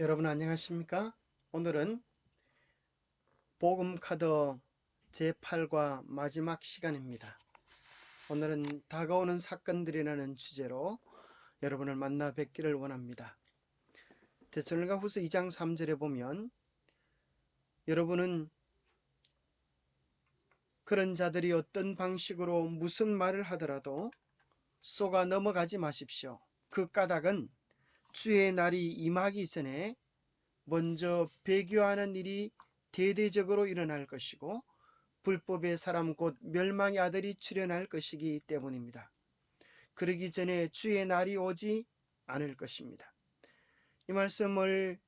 여러분 안녕하십니까? 오늘은 복음카드 제8과 마지막 시간입니다. 오늘은 다가오는 사건들이라는 주제로 여러분을 만나 뵙기를 원합니다. 데살로니가 후서 2장 3절에 보면 여러분은 그런 자들이 어떤 방식으로 무슨 말을 하더라도 속아 넘어가지 마십시오. 그 까닭은 주의 날이 임하기 전에 먼저 배교하는 일이 대대적으로 일어날 것이고 불법의 사람 곧 멸망의 아들이 출현할 것이기 때문입니다. 그러기 전에 주의 날이 오지 않을 것입니다. 이 말씀을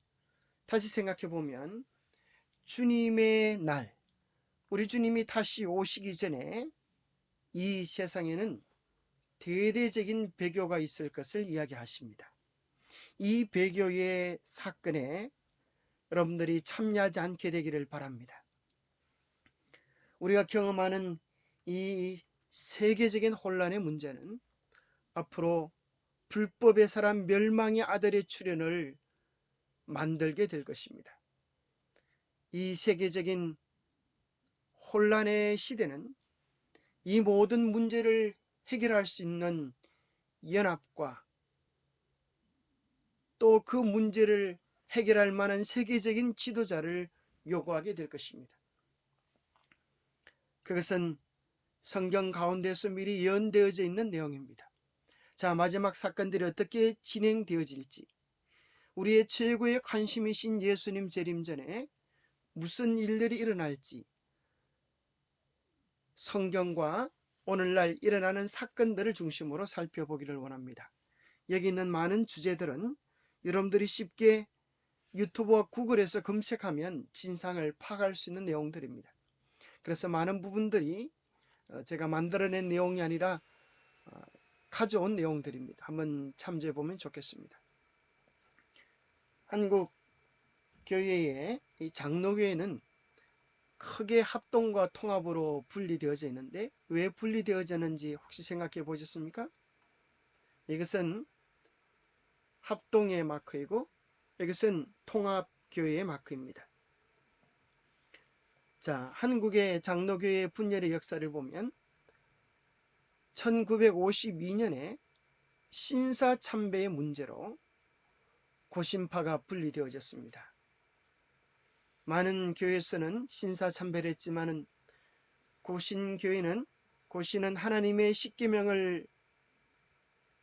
다시 생각해 보면 주님의 날, 우리 주님이 다시 오시기 전에 이 세상에는 대대적인 배교가 있을 것을 이야기하십니다. 이 배교의 사건에 여러분들이 참여하지 않게 되기를 바랍니다. 우리가 경험하는 이 세계적인 혼란의 문제는 앞으로 불법의 사람 멸망의 아들의 출현을 만들게 될 것입니다. 이 세계적인 혼란의 시대는 이 모든 문제를 해결할 수 있는 연합과 또 그 문제를 해결할 만한 세계적인 지도자를 요구하게 될 것입니다. 그것은 성경 가운데서 미리 예언되어져 있는 내용입니다. 자, 마지막 사건들이 어떻게 진행되어질지, 우리의 최고의 관심이신 예수님 재림 전에 무슨 일들이 일어날지 성경과 오늘날 일어나는 사건들을 중심으로 살펴보기를 원합니다. 여기 있는 많은 주제들은 여러분들이 쉽게 유튜브와 구글에서 검색하면 진상을 파악할 수 있는 내용들입니다. 그래서 많은 부분들이 제가 만들어낸 내용이 아니라 가져온 내용들입니다. 한번 참조해 보면 좋겠습니다. 한국 교회의 장로교회는 크게 합동과 통합으로 분리되어져 있는데 왜 분리되어졌는지 혹시 생각해 보셨습니까? 이것은 합동의 마크이고 이것은 통합교회의 마크입니다. 자, 한국의 장로교회 분열의 역사를 보면 1952년에 신사참배의 문제로 고신파가 분리되어졌습니다. 많은 교회에서는 신사참배를 했지만은 고신은 하나님의 십계명을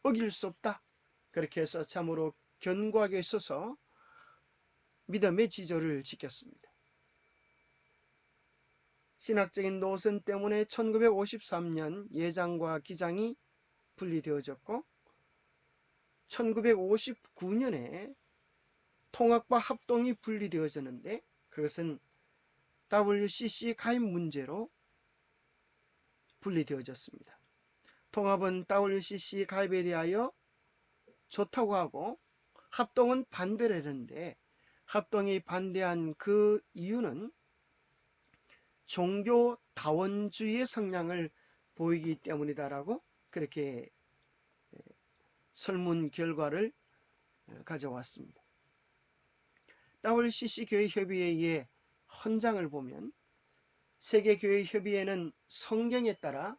어길 수 없다. 그렇게 해서 참으로 견고하게 서서 믿음의 지조를 지켰습니다. 신학적인 노선 때문에 1953년 예장과 기장이 분리되어졌고 1959년에 통합과 합동이 분리되어졌는데 그것은 WCC 가입 문제로 분리되어졌습니다. 통합은 WCC 가입에 대하여 좋다고 하고 합동은 반대를 했는데 합동이 반대한 그 이유는 종교 다원주의의 성향을 보이기 때문이다라고 그렇게 설문 결과를 가져왔습니다. WCC 교회 협의회의 헌장을 보면 세계교회 협의회는 성경에 따라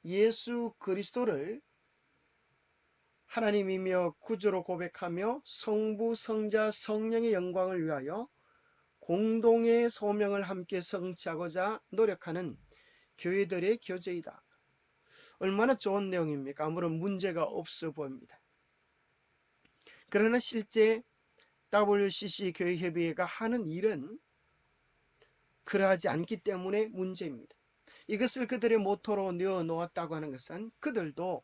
예수 그리스도를 하나님이며 구주로 고백하며 성부, 성자, 성령의 영광을 위하여 공동의 소명을 함께 성취하고자 노력하는 교회들의 교제이다. 얼마나 좋은 내용입니까? 아무런 문제가 없어 보입니다. 그러나 실제 WCC 교회협의회가 하는 일은 그러하지 않기 때문에 문제입니다. 이것을 그들의 모토로 내어놓았다고 하는 것은 그들도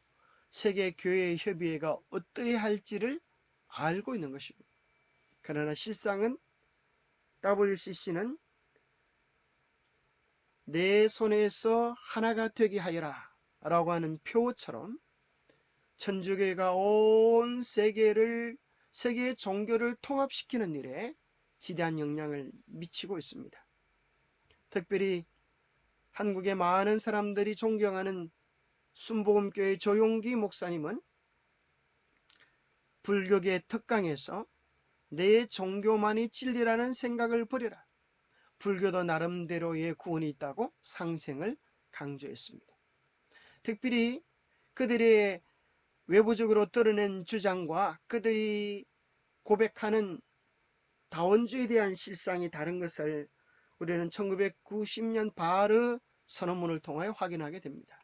세계교회협의회가 어떠해야 할지를 알고 있는 것입니다. 그러나 실상은 WCC는 내 손에서 하나가 되게 하여라 라고 하는 표처럼 천주교회가 온 세계의 종교를 통합시키는 일에 지대한 영향을 미치고 있습니다. 특별히 한국의 많은 사람들이 존경하는 순복음교회 조용기 목사님은 불교계 특강에서 내 종교만이 진리라는 생각을 버려라. 불교도 나름대로의 구원이 있다고 상생을 강조했습니다. 특별히 그들의 외부적으로 드러낸 주장과 그들이 고백하는 다원주의에 대한 실상이 다른 것을 우리는 1990년 바르 선언문을 통하여 확인하게 됩니다.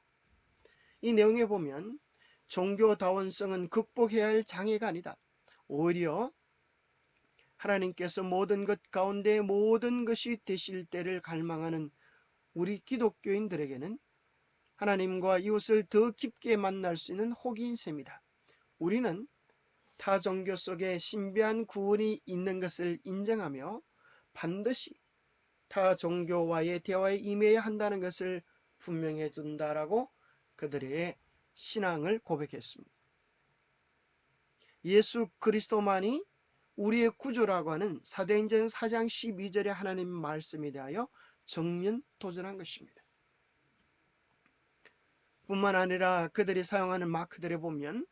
이 내용에 보면 종교 다원성은 극복해야 할 장애가 아니다. 오히려 하나님께서 모든 것 가운데 모든 것이 되실 때를 갈망하는 우리 기독교인들에게는 하나님과 이웃을 더 깊게 만날 수 있는 호기인 셈이다. 우리는 타 종교 속에 신비한 구원이 있는 것을 인정하며 반드시 타 종교와의 대화에 임해야 한다는 것을 분명해 준다라고 그들의 신앙을 고백했습니다. 예수 그리스도만이 우리의 구주라고 하는 사도행전 4장 12절의 하나님 말씀에 대하여 정면 도전한 것입니다. 뿐만 아니라 그들이 사용하는 마크들에 보면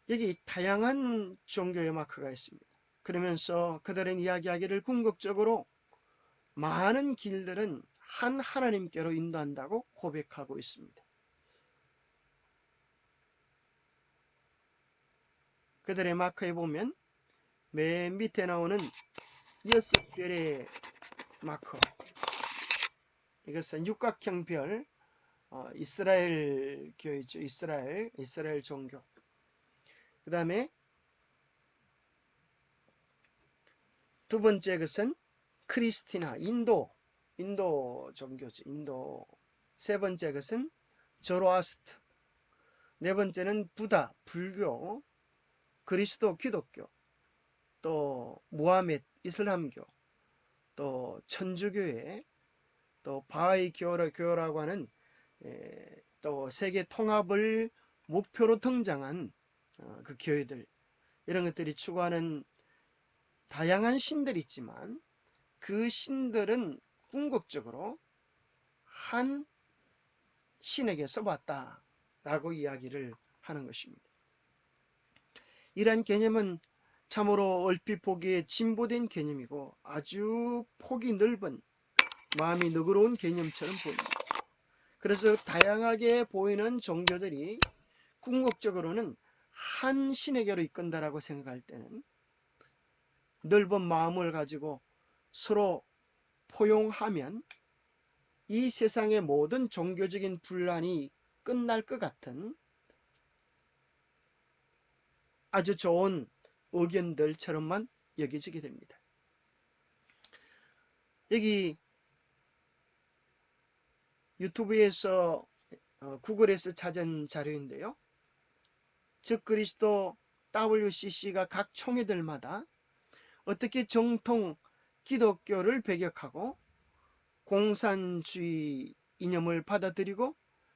여기 다양한 종교의 마크가 있습니다. 그러면서 그들은 이야기하기를 궁극적으로 많은 길들은 한 하나님께로 인도한다고 고백하고 있습니다. 그들의 마크에 보면 맨 밑에 나오는 6별의 마크, 이것은 육각형 별, 이스라엘 교회죠. 이스라엘 종교. 그 다음에 두 번째 것은 크리스티나, 인도 종교죠. 인도. 세 번째 것은 조로아스트. 네 번째는 부다, 불교. 그리스도, 기독교. 또 무하멧, 이슬람교. 또 천주교회. 또 바하이 교라고 하는 또 세계 통합을 목표로 등장한 그 교회들, 이런 것들이 추구하는 다양한 신들이 있지만 그 신들은 궁극적으로 한 신에게서 왔다라고 이야기를 하는 것입니다. 이러한 개념은 참으로 얼핏 보기에 진보된 개념이고 아주 폭이 넓은, 마음이 너그러운 개념처럼 보입니다. 그래서 다양하게 보이는 종교들이 궁극적으로는 한 신에게로 이끈다라고 생각할 때는 넓은 마음을 가지고 서로 포용하면 이 세상의 모든 종교적인 분란이 끝날 것 같은 아주 좋은 의견들처럼만 여겨지게 됩니다. 여기 유튜브에서 구글에서 찾은 자료인데요. 즉 그리스도 WCC가 각 총회들마다 어떻게 정통 기독교를 배격하고 공산주의 이념을 받아들이고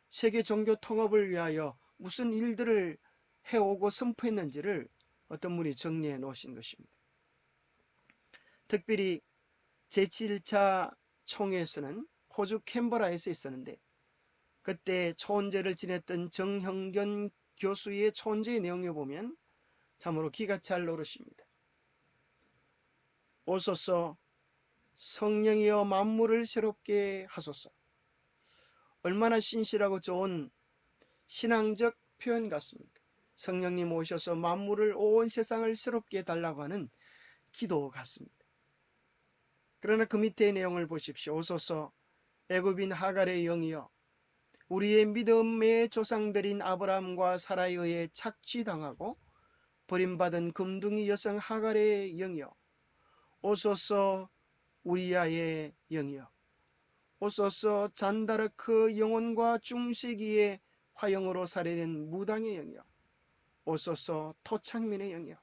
세계 종교 통합을 위하여 무슨 일들을 해오고 선포했는지를 어떤 분이 정리해 놓으신 것입니다. 특별히 제7차 총회에서는 호주 캔버라에서 있었는데 그때 초원제를 지냈던 정형견 교수의 초원제의 내용에 보면 참으로 기가 찰 노릇입니다. 오소서 성령이여 만물을 새롭게 하소서. 얼마나 신실하고 좋은 신앙적 표현 같습니까? 성령님 오셔서 만물을, 온 세상을 새롭게 해달라고 하는 기도 같습니다. 그러나 그 밑의 내용을 보십시오. 오소서 애굽인 하갈의 영이여, 우리의 믿음의 조상들인 아브라함과 사라에 의해 착취당하고 버림받은 금둥이 여성 하갈의 영이여, 오소서 우리야의 영이여, 오소서 잔다르크 영혼과 중세기의 화영으로 살해된 무당의 영이여, 오소서 토착민의 영이여,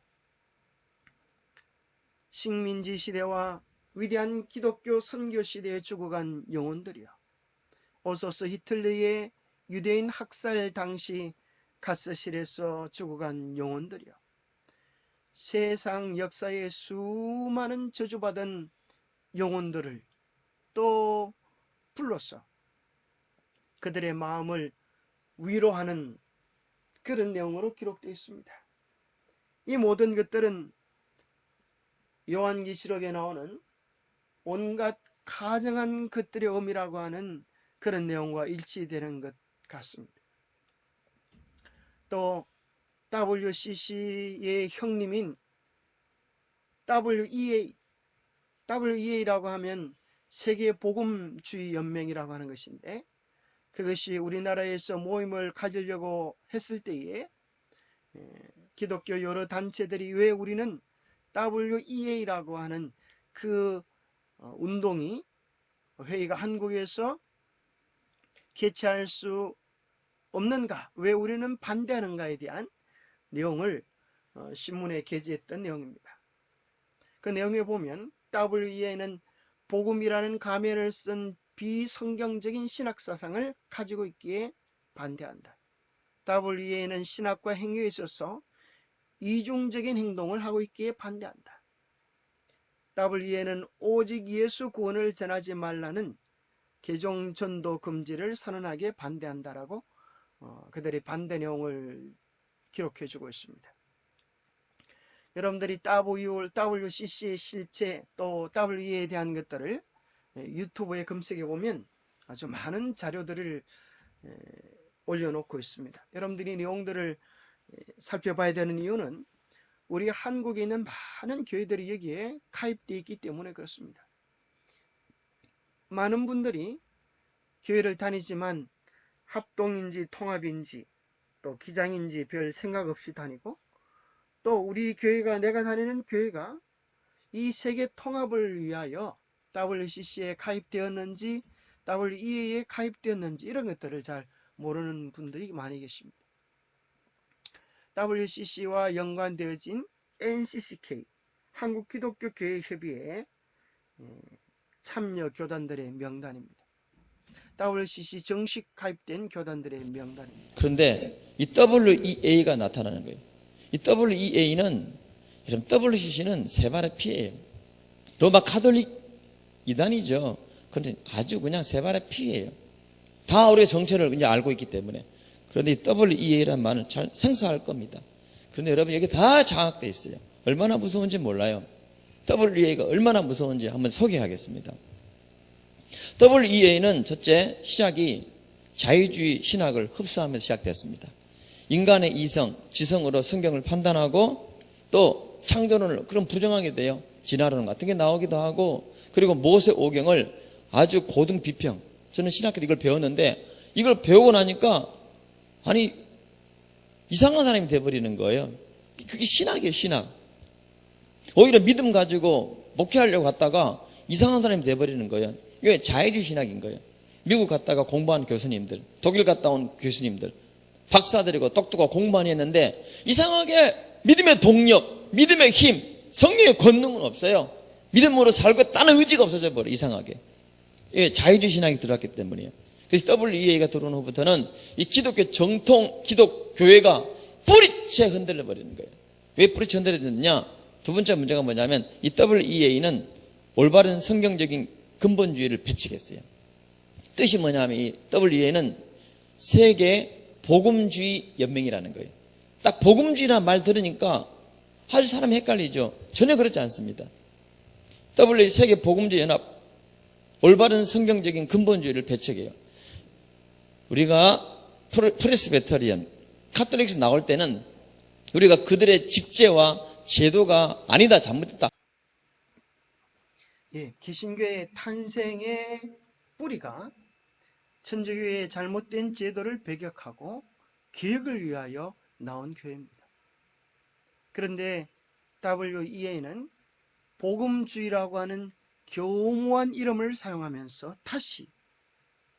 식민지 시대와 위대한 기독교 선교 시대에 죽어간 영혼들이여, 오소서 히틀러의 유대인 학살 당시 가스실에서 죽어간 영혼들이여, 세상 역사에 수많은 저주받은 영혼들을 또 불러서 그들의 마음을 위로하는 그런 내용으로 기록되어 있습니다. 이 모든 것들은 요한계시록에 나오는 온갖 가정한 것들의 의미라고 하는 그런 내용과 일치되는 것 같습니다. 또 WCC의 형님인 WEA라고 하면 세계복음주의 연맹이라고 하는 것인데, 그것이 우리나라에서 모임을 가지려고 했을 때에 기독교 여러 단체들이 왜 우리는 WEA라고 하는 그 운동이 회의가 한국에서 개최할 수 없는가, 왜 우리는 반대하는가에 대한 내용을 신문에 게재했던 내용입니다. 그 내용에 보면 WEA는 복음이라는 가면을 쓴 비성경적인 신학사상을 가지고 있기에 반대한다. WEA는 신학과 행위에 있어서 이중적인 행동을 하고 있기에 반대한다. WEA는 오직 예수 구원을 전하지 말라는 개종 전도 금지를 선언하게 반대한다라고 그들의 반대 내용을 기록해주고 있습니다. 여러분들이 WCC의 실체 또 WEA에 대한 것들을 유튜브에 검색해 보면 아주 많은 자료들을 올려놓고 있습니다. 여러분들이 내용들을 살펴봐야 되는 이유는 우리 한국에 있는 많은 교회들이 여기에 가입되어 있기 때문에 그렇습니다. 많은 분들이 교회를 다니지만 합동인지 통합인지 또 기장인지 별 생각 없이 다니고, 또 우리 교회가, 내가 다니는 교회가 이 세계 통합을 위하여 WCC에 가입되었는지 WEA에 가입되었는지 이런 것들을 잘 모르는 분들이 많이 계십니다. WCC와 연관되어진 NCCK 한국기독교교회협의회 참여 교단들의 명단입니다. WCC 정식 가입된 교단들의 명단입니다. 그런데 이 WEA가 나타나는 거예요. 이 WEA는, WCC는 세발의 피예요. 로마 가톨릭 이단이죠. 그런데 아주 그냥 세발의 피예요. 다 우리가 정체를 그냥 알고 있기 때문에. 그런데 이 WEA라는 말을 잘 생소할 겁니다. 그런데 여러분, 여기 다 장악되어 있어요. 얼마나 무서운지 몰라요. WEA가 얼마나 무서운지 한번 소개하겠습니다. WEA는 첫째, 시작이 자유주의 신학을 흡수하면서 시작됐습니다. 인간의 이성, 지성으로 성경을 판단하고 또 창조론을 그럼 부정하게 돼요. 진화론 같은 게 나오기도 하고, 그리고 모세 오경을 아주 고등 비평. 저는 신학교 때 이걸 배웠는데, 이걸 배우고 나니까 아니 이상한 사람이 돼버리는 거예요. 그게 신학이에요, 신학. 오히려 믿음 가지고 목회하려고 갔다가 이상한 사람이 돼버리는 거예요. 이게 자유주의 신학인 거예요. 미국 갔다가 공부한 교수님들, 독일 갔다 온 교수님들, 박사들이고 똑똑하고 공부 많이 했는데 이상하게 믿음의 동력, 믿음의 힘, 성령의 권능은 없어요. 믿음으로 살고 다른 의지가 없어져 버려요, 이상하게. 이게 자유주의 신학이 들어왔기 때문이에요. 그래서 WEA가 들어온 후부터는 이 기독교 정통 기독교회가 뿌리채 흔들려 버리는 거예요. 왜 뿌리채 흔들려졌느냐? 두 번째 문제가 뭐냐면 이 WEA는 올바른 성경적인 근본주의를 배척했어요. 뜻이 뭐냐면 이 WEA는 세계 복음주의 연맹이라는 거예요. 딱 복음주의라는 말 들으니까 아주 사람이 헷갈리죠. 전혀 그렇지 않습니다. WEA 세계 복음주의 연합, 올바른 성경적인 근본주의를 배척해요. 우리가 프레스베터리언, 카톨릭에서 나올 때는 우리가 그들의 직제와 제도가 아니다, 잘못됐다. 개신교의 탄생의 뿌리가 천주교의 잘못된 제도를 배격하고 개혁을 위하여 나온 교회입니다. 그런데 WEA는 복음주의라고 하는 교묘한 이름을 사용하면서 다시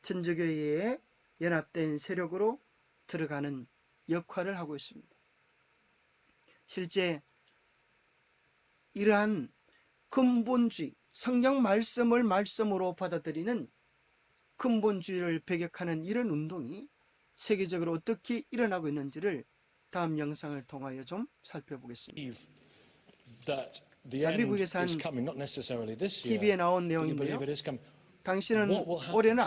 천주교회에 연합된 세력으로 들어가는 역할을 하고 있습니다. 실제 이러한 근본주의, 성경 말씀을 말씀으로 받아들이는 근본주의를 배격하는 이런 운동이 세계적으로 어떻게 일어나고 있는지를 다음 영상을 통하여 좀 살펴보겠습니다. 자, 미국에서 한 TV에 나온 내용인데요. 당신은 올해는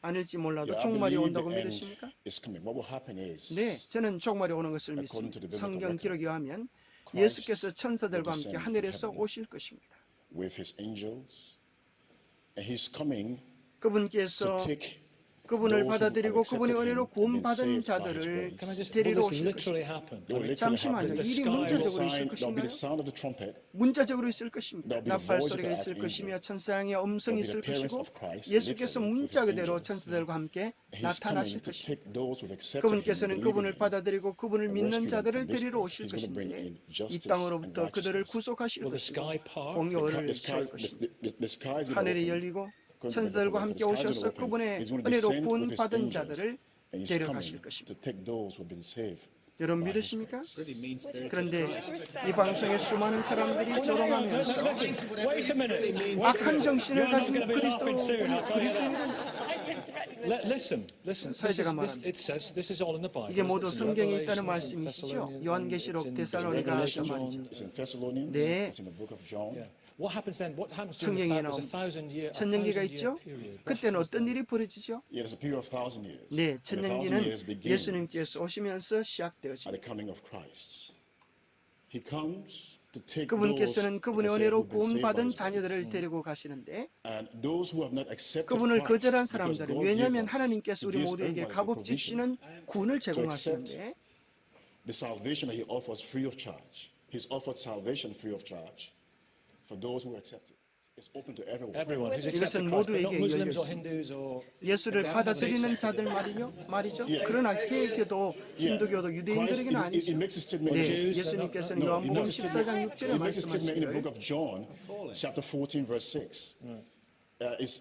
아닐지 몰라도 종말이 온다고 믿으십니까? 네, 저는 종말이 오는 것을 믿습니다. 성경 기록에 의하면 예수께서 천사들과 함께 하늘에서 오실 것입니다. with his angels, and he's coming 그분께서 to take 그분을 those who have 받아들이고 그분의 accepted 은혜로 him and been 구원받은 saved by his 자들을 grace. Can I just, will 데리러 this 오실 literally 것입니다. happen? It will literally 잠시만요. happen. 일이 The sky There'll be a 문자적으로 있을 sign, there'll be the 것인가요? sound of the trumpet, 문자적으로 있을 것입니다. There'll be the 나팔 voice of 소리가 the 있을 archangel. 것이며 천사의 음성이 There'll be 있을 the appearance 것이고 of Christ, 예수께서 literally, with 문자 his 그대로 angels. 천사들과 함께 He's 나타나실 coming to 것입니다. take those who've accepted him, 그분께서는 believing 그분을 in him, 받아들이고 그분을 and 믿는 rescue them 자들을 from this 데리러 earth. 오실 He's going to bring 것인데 in 이 justice and 땅으로부터 그들을 righteousness. 구속하실 Will the 것이고 sky part? 공의를 The 세울 sky, 것입니다. the sky is going to 하늘이 open. 열리고 According to 천사들과 함께 the sky is 오셔서 going to open. 그분의 He's going to 은혜로 descend with his 구원받은 angels, 자들을 and he's 데려가실 coming 것입니다. to take those who've been saved. 여러분 by his 믿으십니까? grace. 그런데 이 방송에 수많은 사람들이 조롱하면서 Wait a minute. 악한 정신을 You're not 가진 going to be laughing soon, I'll tell you 그리스도인은 that. Listen. 사회자가 말합니다. It says this is all in the Bible. 이게 모두 It's in 성경에 있다는 Revelation, 말씀이시죠? Thessalonians, 요한계시록, it's in 데살로니가 Revelation, 하셨단 말이죠. It's in Thessalonians, 네. it's in the book of John. Yeah. What happens then? What happens during 성경에 the 나온 thousand-year 천년기가 있죠? period? 그때는 어떤 일이 벌어지죠? Yeah, there's a period of 1,000 years. 네, And the 1,000 천년기는 years begins 예수님께서 오시면서 at 시작되어집니다. the coming of Christ. He comes to take those, 그분께서는 그분의 like I said, 은혜로 who've been saved by 구원받은 his grace. 자녀들을 데리고 가시는데 And those who have not accepted 그분을 Christ, 거절한 because 사람들은 God 왜냐하면 gave us, 하나님께서 He 우리 gives 모두에게 everybody the 값없이시는 provision 구원을 to accept 제공하시는데 the salvation that He offers free of charge. He's offered salvation free of charge for those who accept it. It's open to everyone. Everyone who's 이것은 accepted Christ, but not 모두에게 Muslims or 열려 Hindus or 예수를 they haven't 받아들이는 accepted 자들 말이죠. 그러나 회교도 힌두교도 Christ, 유대인들에게는 it 아니죠. makes a statement. 네, in the- 예수님께서는 No, he 요한복음 makes a statement. 14장 6절에 He makes a statement in the book 말씀하시기를 of John, chapter 14, verse 6.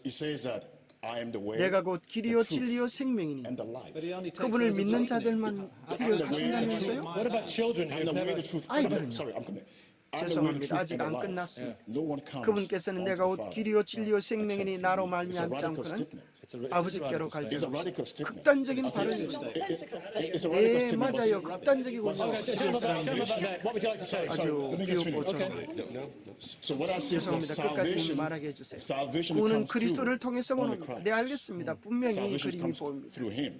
He says that I am the way, 내가 곧 길이요 the truth, 진리요 생명이니 and the life. 그분을 믿는 자들만 길을 가신다면서요? What about children I'm who've the way, never? the truth. 아이고. Sorry, I'm coming. I'm the way, the 죄송합니다. truth, 아직 and the 안 life. 끝났습니다. No one comes 그분께서는 unto 내가 the 곧 Father 길이요 진리요 except 생명이니 through 나로 me. It's a 말미암지 radical 않고는 statement. 아버지께로 갈 It's a 자. radical statement. 극단적인 It's 발언입니다. a radical 네, statement. 맞아요. 극단적이군요. Okay, so tell me about that. What would you like to say? 아주 Let me just 비웃고 finish. 좀 So what I say is that 죄송합니다. 끝까지 salvation, 말하게 해주세요. salvation 구원은 comes 그리스도를 through 통해서 only 오는. Christ. 네, 알겠습니다. 분명히 Salvation 그림이 comes 보입니다. through Him.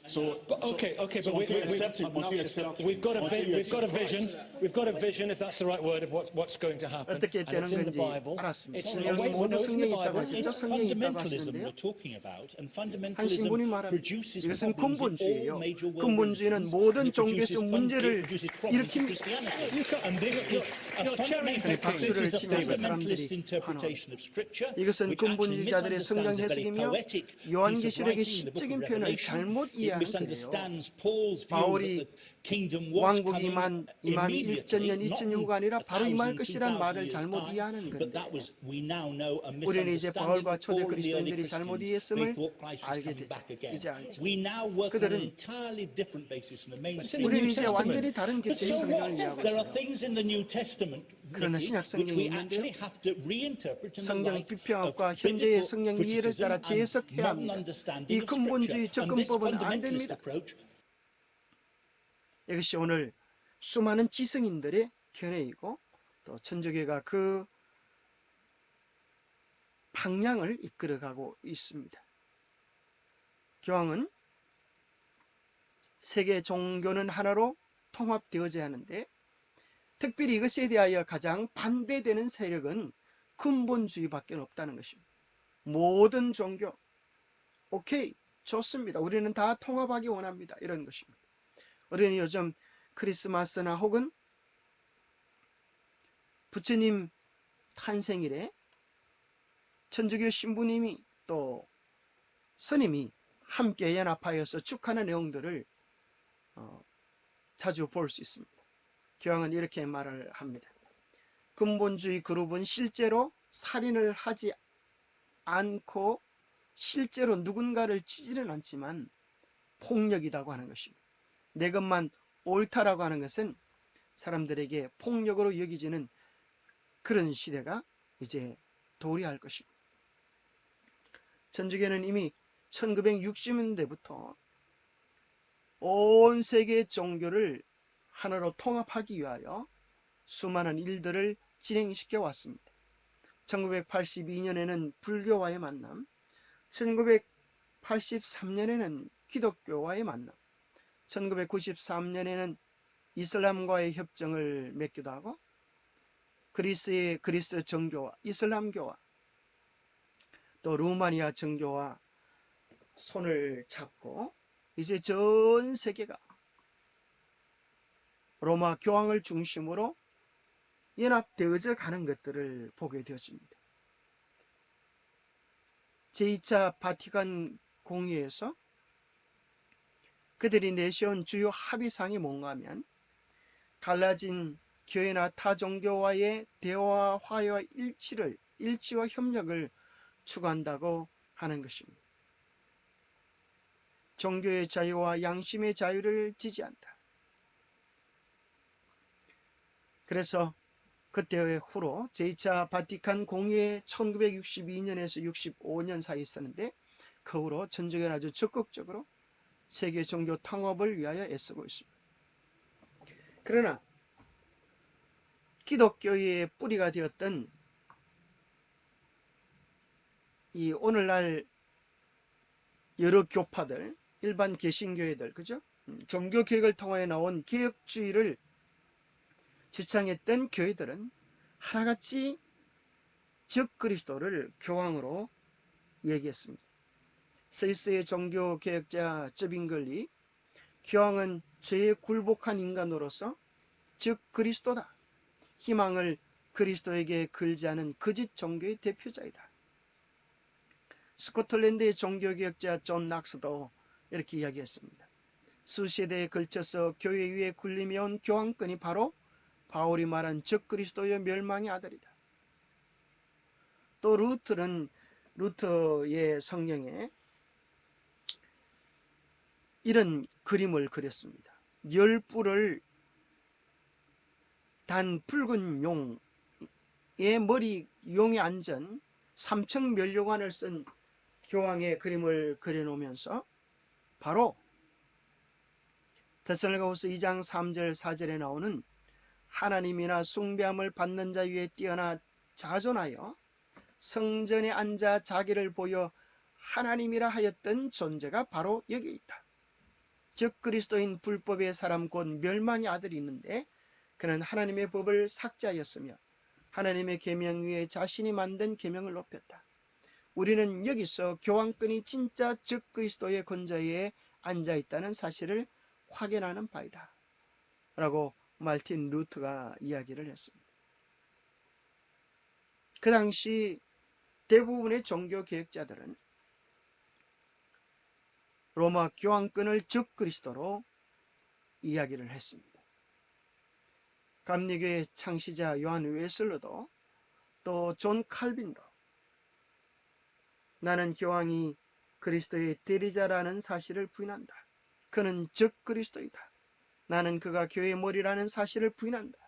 So, Okay, so but until you accept it, until you accept, we've got a until you we've got a accept vision. Christ, We've got a vision, if that's the right word, of what's going to happen. 어떻게 And it's 되는 in the 건지 Bible. 알았습니다. It's 성경이 모두 no, it's in the 성경에 있다고 Bible. 하시죠? It's 성경에 있다고 fundamentalism 하시는데요. we're talking about, and 한 fundamentalism 신분이 말합니다. produces 이것은 problems in all 근본주의예요. major world 근본주의는 religions, 모든 and it 종교에서 produces 문제를 it produces problems in 일으킵니다. Christianity. And this is a 박수를 this is a 치면서 fundamentalist 사람들이 interpretation of Scripture, 이것은 which actually 근본주의자들의 성경 misunderstands a very 해석이며 poetic piece of 요한계시록의 writing in the book 시적인 of 표현을 Revelation. 잘못 It 이해하는 거예요. misunderstands Paul's view 바울이 that the kingdom was 왕국이 coming 이만 immediately, 1000년, not 2000년 후가 아니라 바로 임할 1,000, 것이란 2,000 말을 years 잘못 time, 이해하는 but 건데 that was, we now know, a 우리는 이제 misunderstanding 바울과 of 초대 Paul and the early 그리스도인들이 잘못 Christians. 이해했음을 They thought Christ was 알게 coming 되죠. back again. 이제 알죠. We now work on 그들은 an entirely different basis in the It's in mainstream the 우리는 New 이제 Testament. 완전히 다른 But 객체의 so 성경을 what? 이해하고 There are 있어요. things in the New Testament, 그러나 Nicky, 신약 which we 성경이 actually 있는데요. have to reinterpret in the 성경 light of 비평학과 현재의 biblical 성경 이해를 criticism 따라 and 재해석해야 modern 합니다. 이 understanding of 근본주의 Scripture. And this 접근법은 안 fundamentalist 됩니다. approach 이것이 오늘 수많은 지성인들의 견해이고 또 천주교가 그 방향을 이끌어가고 있습니다. 교황은 세계 종교는 하나로 통합되어져야 하는데 특별히 이것에 대하여 가장 반대되는 세력은 근본주의밖에 없다는 것입니다. 모든 종교 오케이 좋습니다. 우리는 다 통합하기 원합니다. 이런 것입니다. 우리는 요즘 크리스마스나 혹은 부처님 탄생일에 천주교 신부님이 또 스님이 함께 연합하여서 축하하는 내용들을 자주 볼 수 있습니다. 교황은 이렇게 말을 합니다. 근본주의 그룹은 실제로 살인을 하지 않고 실제로 누군가를 치지는 않지만 폭력이라고 하는 것입니다. 내 것만 옳다라고 하는 것은 사람들에게 폭력으로 여기지는 그런 시대가 이제 도래할 것입니다. 천주교는 이미 1960년대부터 온 세계 종교를 하나로 통합하기 위하여 수많은 일들을 진행시켜 왔습니다. 1982년에는 불교와의 만남, 1983년에는 기독교와의 만남, 1993년에는 이슬람과의 협정을 맺기도 하고 그리스 정교와 이슬람교와 또 루마니아 정교와 손을 잡고 이제 전 세계가 로마 교황을 중심으로 연합되어져 가는 것들을 보게 되었습니다. 제2차 바티칸 공의에서 그들이 내세운 주요 합의사항이 뭔가 하면 갈라진 교회나 타 종교와의 대화와 화해와 일치와 협력을 추구한다고 하는 것입니다. 종교의 자유와 양심의 자유를 지지한다. 그래서 그때 후로 제2차 바티칸 공의회 1962년에서 65년 사이 있었는데 그 후로 천주교는 아주 적극적으로 세계 종교 통합을 위하여 애쓰고 있습니다. 그러나 기독교의 뿌리가 되었던 이 오늘날 여러 교파들, 일반 개신교회들, 그죠? 종교 개혁을 통하여 나온 개혁주의를 주창했던 교회들은 하나같이 적그리스도를 교황으로 얘기했습니다. 스위스의 종교 개혁자 쯔빙글리, 교황은 죄에 굴복한 인간으로서 적그리스도다. 희망을 그리스도에게 걸지 않은 거짓 종교의 대표자이다. 스코틀랜드의 종교개혁자 존 낙스도 이렇게 이야기했습니다. 수세대에 걸쳐서 교회 위에 군림해온 교황권이 바로 바울이 말한 적그리스도의 멸망의 아들이다. 또 루터의 성경에 이런 그림을 그렸습니다. 10뿔을 단 붉은 용의 머리 용에 앉은 삼청면류관을 쓴 교황의 그림을 그려놓으면서 바로 데살로니가후서 2장 3절 4절에 나오는 하나님이나 숭배함을 받는 자 위에 뛰어나 자존하여 성전에 앉아 자기를 보여 하나님이라 하였던 존재가 바로 여기 있다. 즉 그리스도인 불법의 사람 곧 멸망의 아들이 있는데 그는 하나님의 법을 삭제하였으며 하나님의 계명 위에 자신이 만든 계명을 높였다. 우리는 여기서 교황권이 진짜 즉 그리스도의 권좌에 앉아있다는 사실을 확인하는 바이다 라고 말틴 루터가 이야기를 했습니다. 그 당시 대부분의 종교개혁자들은 로마 교황권을 즉 그리스도로 이야기를 했습니다. 감리교의 창시자 요한 웨슬러도 또 존 칼빈도 나는 교황이 그리스도의 대리자라는 사실을 부인한다. 그는 즉 그리스도이다. 나는 그가 교회의 머리라는 사실을 부인한다.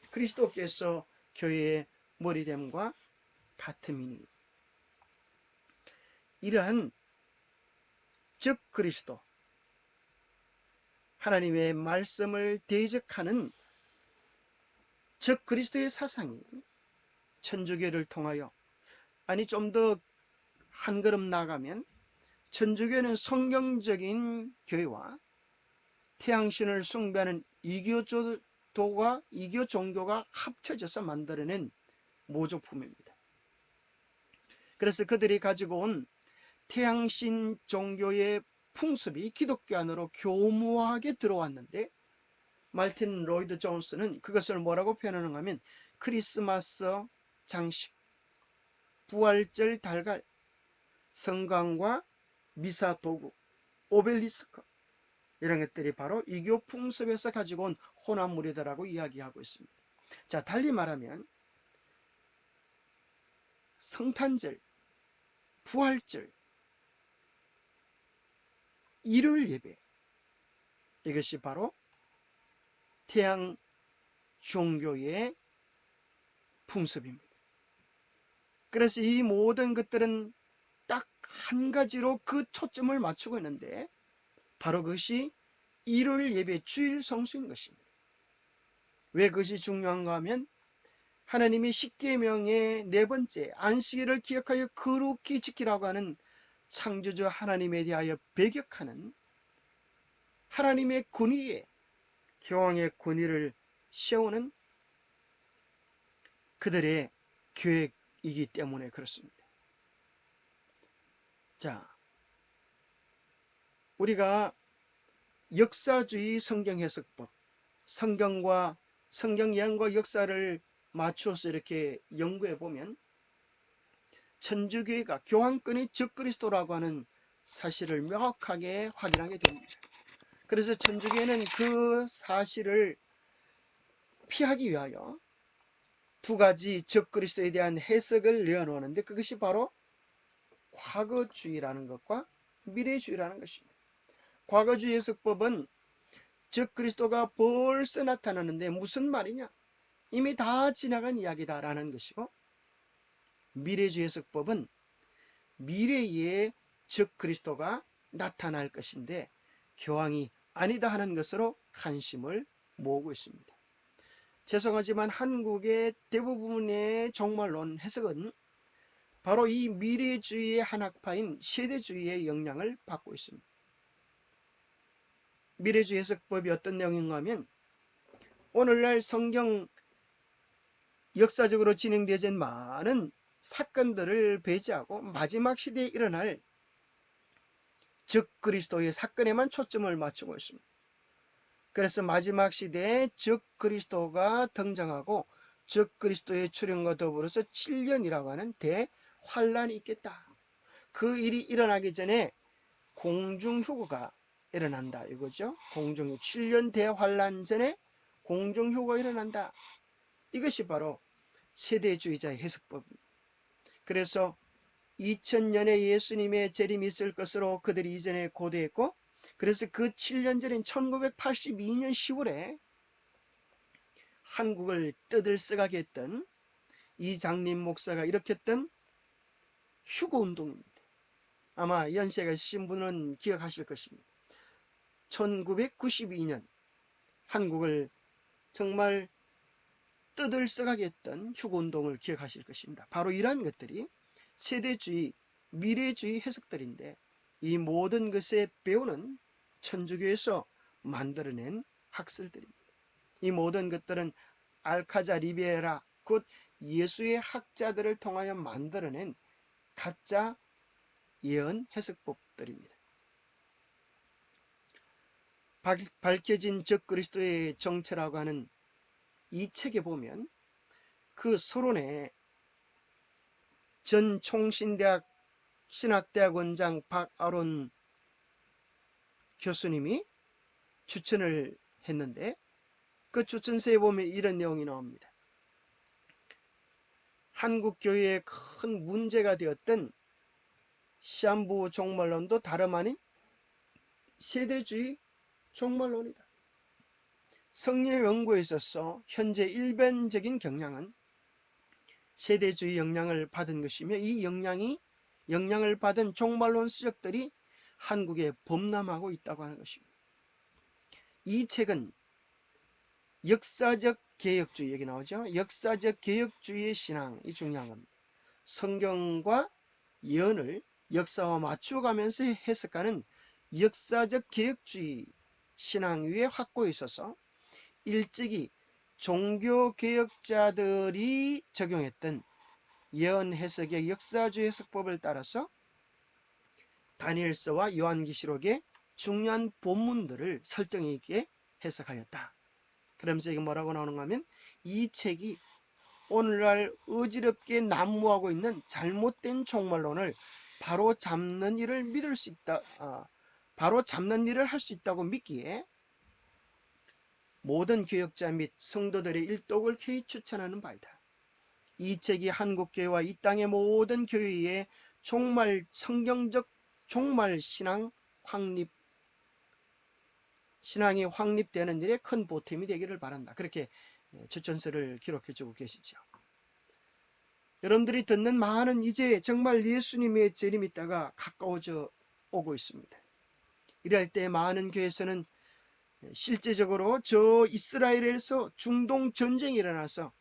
그리스도께서 교회의 머리됨과 같음이니. 이러한 즉 그리스도, 하나님의 말씀을 대적하는 즉 그리스도의 사상이 천주교를 통하여, 아니 좀 더 한 걸음 나가면 천주교는 성경적인 교회와 태양신을 숭배하는 이교 종교가 합쳐져서 만들어낸 모조품입니다. 그래서 그들이 가지고 온 태양신 종교의 풍습이 기독교 안으로 교묘하게 들어왔는데 말틴 로이드 존스는 그것을 뭐라고 표현하는가 하면 크리스마스 장식, 부활절 달걀, 성광과 미사 도구, 오벨리스크 이런 것들이 바로 이교 풍습에서 가지고 온 혼합물이다라고 이야기하고 있습니다. 자, 달리 말하면 성탄절, 부활절, 일요일 예배, 이것이 바로 태양 종교의 풍습입니다. 그래서 이 모든 것들은 딱 한 가지로 그 초점을 맞추고 있는데 바로 그것이 일요일 예배 주일 성수인 것입니다. 왜 그것이 중요한가 하면 하나님이 십계명의 네 번째 안식일을 기억하여 거룩히 지키라고 하는 창조주 하나님에 대하여 배격하는 하나님의 권위에 교황의 권위를 세우는 그들의 계획이기 때문에 그렇습니다. 자, 우리가 역사주의 성경 해석법, 성경과 성경 예언과 역사를 맞추어서 이렇게 연구해 보면 천주교회가 교황권이 적그리스도라고 하는 사실을 명확하게 확인하게 됩니다. 그래서 천주교회는 그 사실을 피하기 위하여 두 가지 적그리스도에 대한 해석을 내어놓는데 그것이 바로 과거주의라는 것과 미래주의라는 것입니다. 과거주의 해석법은 적그리스도가 벌써 나타나는데 무슨 말이냐? 이미 다 지나간 이야기다라는 것이고, 미래주의 해석법은 미래에 적그리스도가 나타날 것인데 교황이 아니다 하는 것으로 관심을 모으고 있습니다. 죄송하지만 한국의 대부분의 종말론 해석은 바로 이 미래주의의 한 학파인 세대주의의 영향을 받고 있습니다. 미래주의 해석법이 어떤 내용인가 하면 오늘날 성경 역사적으로 진행되어진 많은 사건들을 배제하고 마지막 시대에 일어날 적그리스도의 사건에만 초점을 맞추고 있습니다. 그래서 마지막 시대에 적그리스도가 등장하고 적그리스도의 출현과 더불어서 7년이라고 하는 대환란이 있겠다. 그 일이 일어나기 전에 공중휴거가 일어난다 이거죠. 7년 대환란 전에 공중휴거가 일어난다. 이것이 바로 세대주의자의 해석법입니다. 그래서 2000년에 예수님의 재림이 있을 것으로 그들이 이전에 고대했고, 그래서 그 7년 전인 1982년 10월에 한국을 떠들썩하게 했던 이장림 목사가 일으켰던 휴거운동입니다. 아마 연세가 있으신 분은 기억하실 것입니다. 1992년 한국을 정말 떠들썩하게 했던 휴거운동을 기억하실 것입니다. 바로 이러한 것들이 세대주의, 미래주의 해석들인데 이 모든 것의 배우는 천주교에서 만들어낸 학설들입니다. 이 모든 것들은 알카자 리베라, 곧 예수의 학자들을 통하여 만들어낸 가짜 예언 해석법들입니다. 밝혀진 적그리스도의 정체라고 하는 이 책에 보면 그 서론에 전 총신대학 신학대학 원장 박아론 교수님이 추천을 했는데 그 추천서에 보면 이런 내용이 나옵니다. 한국 교회의 큰 문제가 되었던 시한부 종말론도 다름 아닌 세대주의 종말론이다. 성례 연구에 있어서 현재 일반적인 경향은 세대주의 영향을 받은 것이며 이 영향을 받은 종말론 수적들이 한국에 범람하고 있다고 하는 것입니다. 이 책은 역사적 개혁주의 얘기 나오죠. 역사적 개혁주의의 신앙이 중요한 겁니다. 성경과 예언을 역사와 맞추어가면서 해석하는 역사적 개혁주의 신앙 위에 확고해 있어서 일찍이 종교개혁자들이 적용했던 예언 해석의 역사주의 해석법을 따라서 다니엘서와 요한계시록의 중요한 본문들을 설득 있게 해석하였다. 그러면서 이게 뭐라고 나오는가 하면 이 책이 오늘날 어지럽게 난무하고 있는 잘못된 종말론을 바로 잡는 일을 믿을 수 있다. 바로 잡는 일을 할 수 있다고 믿기에 모든 교역자 및 성도들의 일독을 쾌히 추천하는 바이다. 이 책이 한국교회와 이 땅의 모든 교회의 성경적 종말 신앙이 확립되는 일에 큰 보탬이 되기를 바란다. 그렇게 추천서를 기록해주고 계시죠. 여러분들이 듣는 많은 이제 정말 예수님의 재림이 때가 가까워져 오고 있습니다. 이럴 때 많은 교회에서는 실제적으로 저 이스라엘에서 중동 전쟁이 일어나서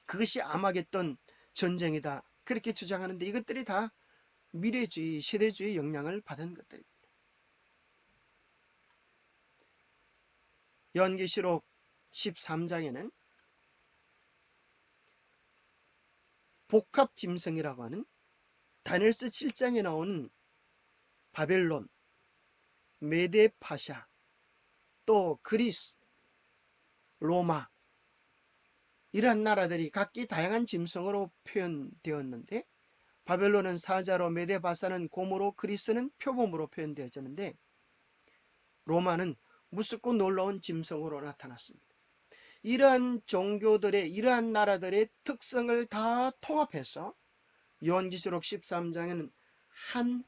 그것이 아마겟돈 전쟁이다 그렇게 주장하는데 이것들이 다 미래주의, 세대주의 영향을 받은 것들입니다. 요한계시록 13장에는 복합짐승이라고 하는 다니엘서 7장에 나오는 바벨론, 메데파샤, 또 그리스, 로마 이러한 나라들이 각기 다양한 짐승으로 표현되었는데, 바벨론은 사자로, 메데바사는 곰으로, 그리스는 표범으로 표현되어졌는데, 로마는 무섭고 놀라운 짐승으로 나타났습니다. 이러한 종교들의, 이러한 나라들의 특성을 다 통합해서 요한계시록 13장에는 한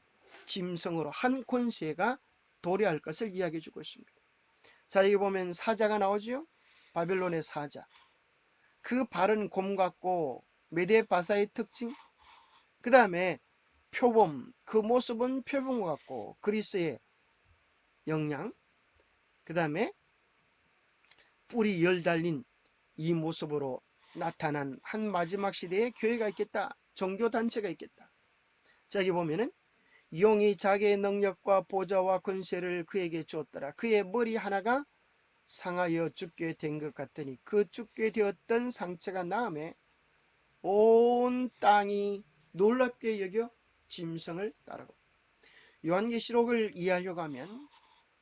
짐승으로, 한 권세가 도래할 것을 이야기해 주고 있습니다. 자, 여기 보면 사자가 나오죠. 바벨론의 사자, 그 발은 곰 같고 메데바사의 특징, 그 다음에 표범, 그 모습은 표범 같고 그리스의 영양, 그 다음에 뿔이 열 달린 이 모습으로 나타난 한 마지막 시대에 교회가 있겠다, 종교단체가 있겠다. 자, 여기 보면은 용이 자기의 능력과 보좌와 권세를 그에게 주었더라. 그의 머리 하나가 상하여 죽게 된 것 같더니 그 죽게 되었던 상처가 나음에 온 땅이 놀랍게 여겨 짐승을 따르고. 요한계시록을 이해하려고 하면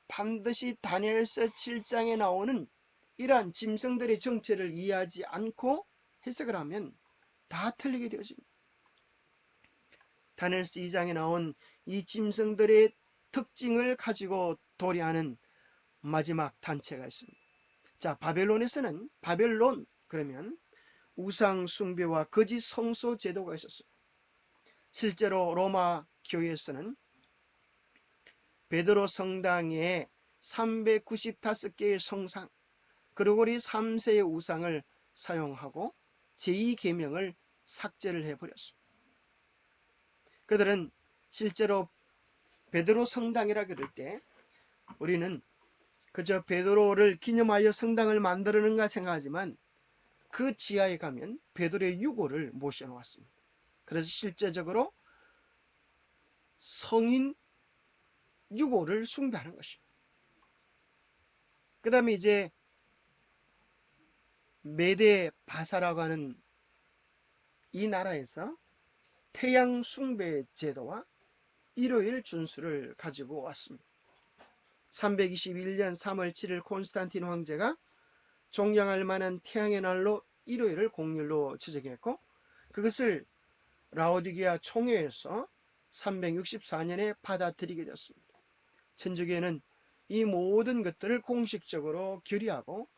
반드시 다니엘서 7장에 나오는 이러한 짐승들의 정체를 이해하지 않고 해석을 하면 다 틀리게 되어집니다. 다니엘서 2장에 나온 이 짐승들의 특징을 가지고 도래하는 마지막 단체가 있습니다. 자, 바벨론에서는, 바벨론 그러면 우상 숭배와 거짓 성소 제도가 있었어요. 실제로 로마 교회에서는 베드로 성당에 395개의 성상, 그리고리 3세의 우상을 사용하고 제2계명을 삭제를 해버렸습니다. 그들은 실제로 베드로 성당이라 그럴 때 우리는 그저 베드로를 기념하여 성당을 만들었는가 생각하지만 그 지하에 가면 베드로의 유골을 모셔놓았습니다. 그래서 실제적으로 성인 유골을 숭배하는 것입니다. 그 다음에 이제 메데 바사라고 하는 이 나라에서 태양 숭배 제도와 일요일 준수를 가지고 왔습니다. 321년 3월 7일 콘스탄틴 황제가 존경할 만한 태양의 날로 일요일을 공휴일로 지정했고, 그것을 라오디게아 총회에서 364년에 받아들이게 되었습니다. 천주교회는 이 모든 것들을 공식적으로 결의하고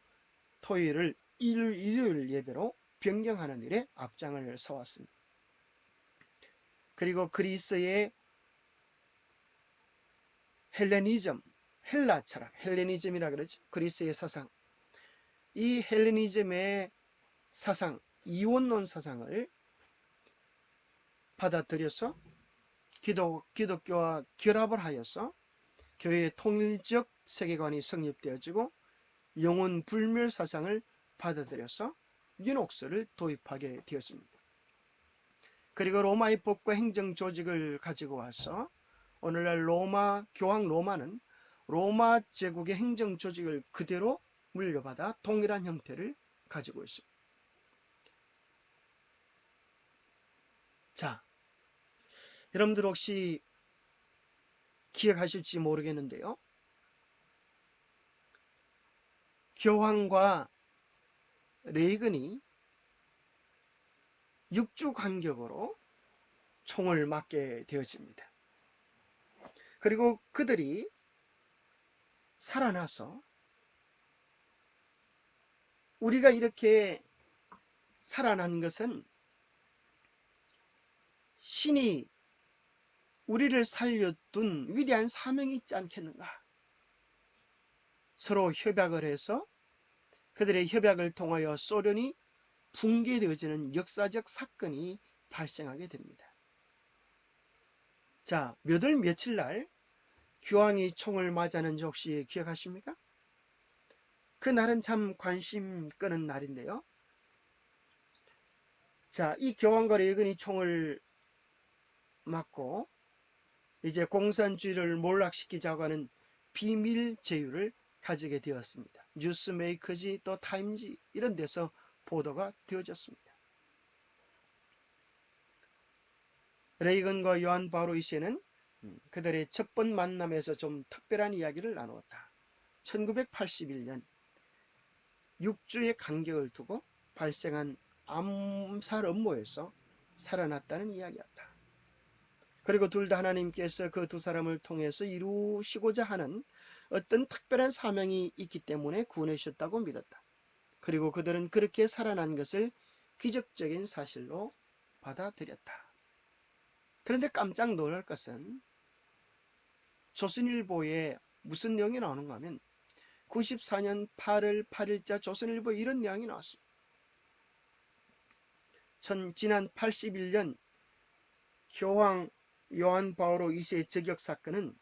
토요일을 일요일 예배로 변경하는 일에 앞장을 서왔습니다. 그리고 그리스의 헬레니즘, 헬라 철학, 헬레니즘이라 그러죠. 그리스의 사상, 이 헬레니즘의 사상, 이원론 사상을 받아들여서 기독교와 결합을 하여서 교회의 통일적 세계관이 성립되어지고 영혼 불멸 사상을 받아들여서 윤옥서를 도입하게 되었습니다. 그리고 로마의 법과 행정 조직을 가지고 와서 오늘날 로마 교황 로마는 로마 제국의 행정 조직을 그대로 물려받아 동일한 형태를 가지고 있습니다. 자, 여러분들 혹시 기억하실지 모르겠는데요, 교황과 레이건이 육주 간격으로 총을 맞게 되어집니다. 그리고 그들이 살아나서 우리가 이렇게 살아난 것은 신이 우리를 살려둔 위대한 사명이 있지 않겠는가. 서로 협약을 해서 그들의 협약을 통하여 소련이 붕괴되어지는 역사적 사건이 발생하게 됩니다. 자, 몇 월 며칠 날 교황이 총을 맞았는지 혹시 기억하십니까? 그 날은 참 관심 끄는 날인데요. 자, 이 교황과 레이건이 총을 맞고 이제 공산주의를 몰락시키자고 하는 비밀 제휴를 가지게 되었습니다. 뉴스메이커지 또 타임지 이런 데서 보도가 되어졌습니다. 레이건과 요한 바오로 2세는 그들의 첫 번 만남에서 좀 특별한 이야기를 나누었다. 1981년 6주의 간격을 두고 발생한 암살 업무에서 살아났다는 이야기였다. 그리고 둘 다 하나님께서 그 두 사람을 통해서 이루시고자 하는 어떤 특별한 사명이 있기 때문에 구원하셨다고 믿었다. 그리고 그들은 그렇게 살아난 것을 기적적인 사실로 받아들였다. 그런데 깜짝 놀랄 것은 조선일보에 무슨 내용이 나오는가 하면 94년 8월 8일자 조선일보에 이런 내용이 나왔습니다. 지난 81년 교황 요한 바오로 2세 저격 사건은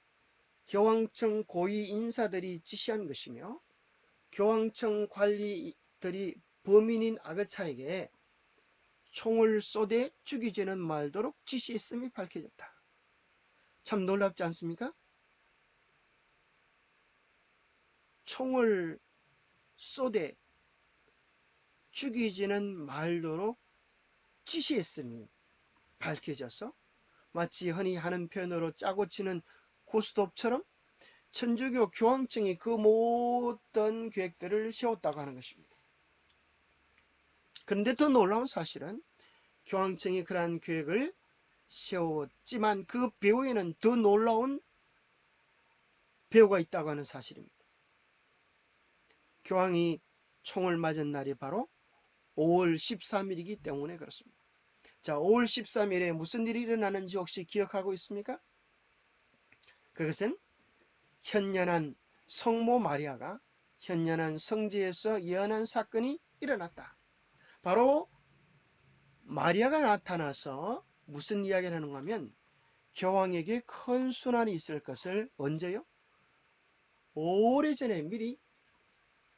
교황청 고위 인사들이 지시한 것이며 교황청 관리들이 범인인 아그차에게 총을 쏘되 죽이지는 말도록 지시했음이 밝혀졌다. 참 놀랍지 않습니까? 총을 쏘되 죽이지는 말도록 지시했음이 밝혀져서 마치 흔히 하는 표현으로 짜고 치는 고스톱처럼 천주교 교황청이 그 모든 계획들을 세웠다고 하는 것입니다. 그런데 더 놀라운 사실은 교황청이 그러한 계획을 세웠지만 그 배후에는 더 놀라운 배후가 있다고 하는 사실입니다. 교황이 총을 맞은 날이 바로 5월 13일이기 때문에 그렇습니다. 자, 5월 13일에 무슨 일이 일어나는지 혹시 기억하고 있습니까? 그것은 현년한 성모 마리아가 현년한 성지에서 예언한 사건이 일어났다. 바로 마리아가 나타나서 무슨 이야기를 하는가 하면 교황에게 큰 순환이 있을 것을 언제요? 오래전에 미리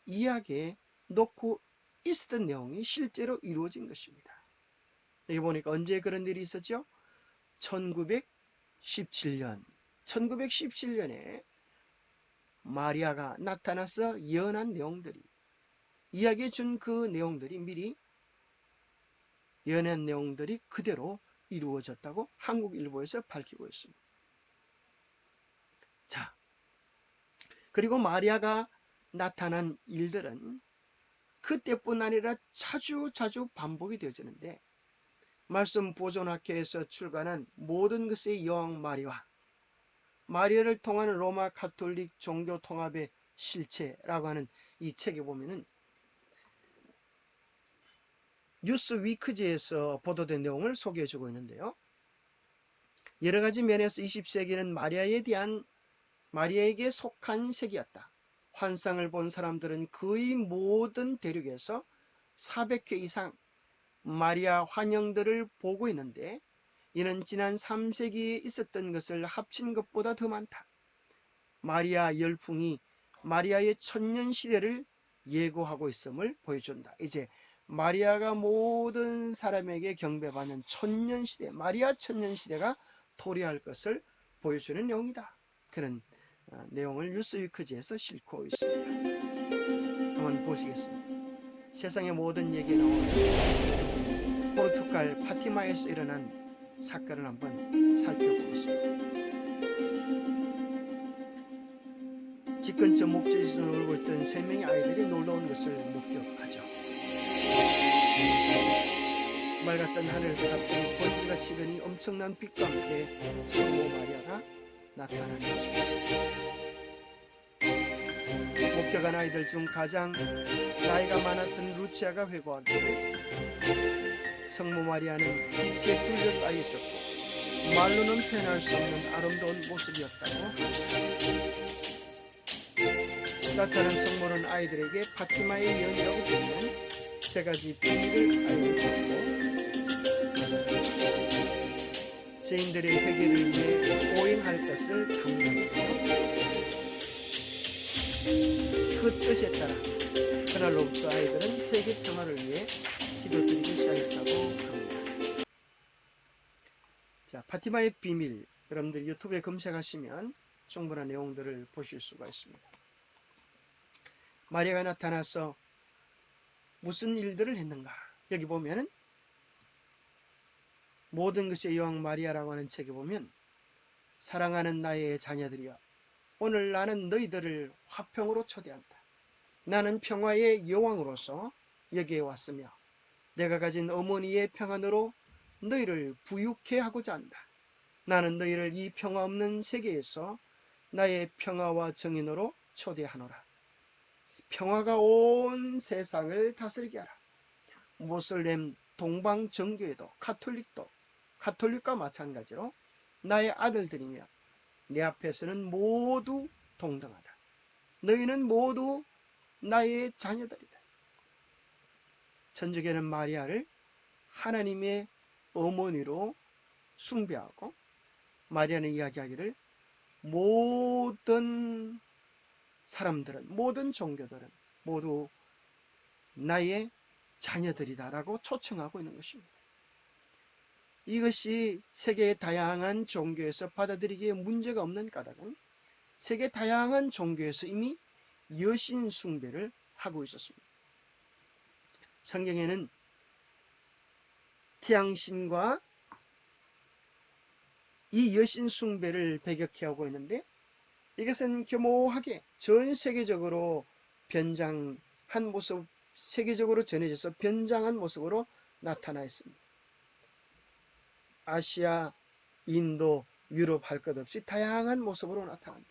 이야기해 놓고 있었던 내용이 실제로 이루어진 것입니다. 여기 보니까 언제 그런 일이 있었죠? 1917년에 마리아가 나타나서 예언한 내용들이 이야기해 준 그 내용들이 미리 예언한 내용들이 그대로 이루어졌다고 한국일보에서 밝히고 있습니다. 자, 그리고 마리아가 나타난 일들은 그때뿐 아니라 자주 반복이 되어지는데 말씀 보존학회에서 출간한 모든 것의 여왕 마리아를 통한 로마 가톨릭 종교 통합의 실체라고 하는 이 책에 보면은 뉴스 위크지에서 보도된 내용을 소개해주고 있는데요. 여러 가지 면에서 20세기는 마리아에게 속한 세기였다. 환상을 본 사람들은 거의 모든 대륙에서 400회 이상 마리아 환영들을 보고 있는데 이는 지난 3세기에 있었던 것을 합친 것보다 더 많다. 마리아 열풍이 마리아의 천년시대를 예고하고 있음을 보여준다. 이제 마리아가 모든 사람에게 경배받는 천년시대, 마리아 천년시대가 도래할 것을 보여주는 내용이다. 그런 내용을 뉴스위크지에서 싣고 있습니다. 한번 보시겠습니다. 세상의 모든 얘기 나오는 포르투갈 파티마에서 일어난 사건을 한번 살펴보겠습니다. 집 근처 목재에서 놀고 있던 3명의 아이들이 놀러온 것을 목격하죠. 맑았던 하늘에서 갑자기 번개가 치더니 엄청난 빛과 함께 성모 마리아가 나타난 것입니다. 목격한 아이들 중 가장 나이가 많았던 루치아가 회고하기를 성모 마리아는 빛에 둘러싸여 있었고 말로는 표현할 수 없는 아름다운 모습이었다고 합니다. 나타난 성모는 아이들에게 파티마의 예언이라고 불리는 세 가지 비밀을 알려주었고 죄인들의 회개를 위해 오행할 것을 강조했으며 그 뜻에 따라 그날로부터 아이들은 세계 평화를 위해 기도드리기 시작했다고 합니다. 자, 파티마의 비밀, 여러분들 유튜브에 검색하시면 충분한 내용들을 보실 수가 있습니다. 마리아가 나타나서 무슨 일들을 했는가? 여기 보면은 모든 것의 여왕 마리아라고 하는 책에 보면 사랑하는 나의 자녀들이여 오늘 나는 너희들을 화평으로 초대한다. 나는 평화의 여왕으로서 여기에 왔으며 내가 가진 어머니의 평안으로 너희를 부유케 하고자 한다. 나는 너희를 이 평화 없는 세계에서 나의 평화와 정의로 초대하노라. 평화가 온 세상을 다스리게 하라. 모슬렘 동방 정교회도 가톨릭과 마찬가지로 나의 아들들이며 내 앞에서는 모두 동등하다. 너희는 모두 나의 자녀들이다. 천주교는 마리아를 하나님의 어머니로 숭배하고 마리아는 이야기하기를 모든 사람들은 모든 종교들은 모두 나의 자녀들이다라고 초청하고 있는 것입니다. 이것이 세계의 다양한 종교에서 받아들이기에 문제가 없는 까닭은 세계 다양한 종교에서 이미 여신 숭배를 하고 있었습니다. 성경에는 태양신과 이 여신 숭배를 배격해 하고 있는데 이것은 교모하게 전 세계적으로 변장한 모습, 세계적으로 전해져서 변장한 모습으로 나타나 있습니다. 아시아, 인도, 유럽 할 것 없이 다양한 모습으로 나타납니다.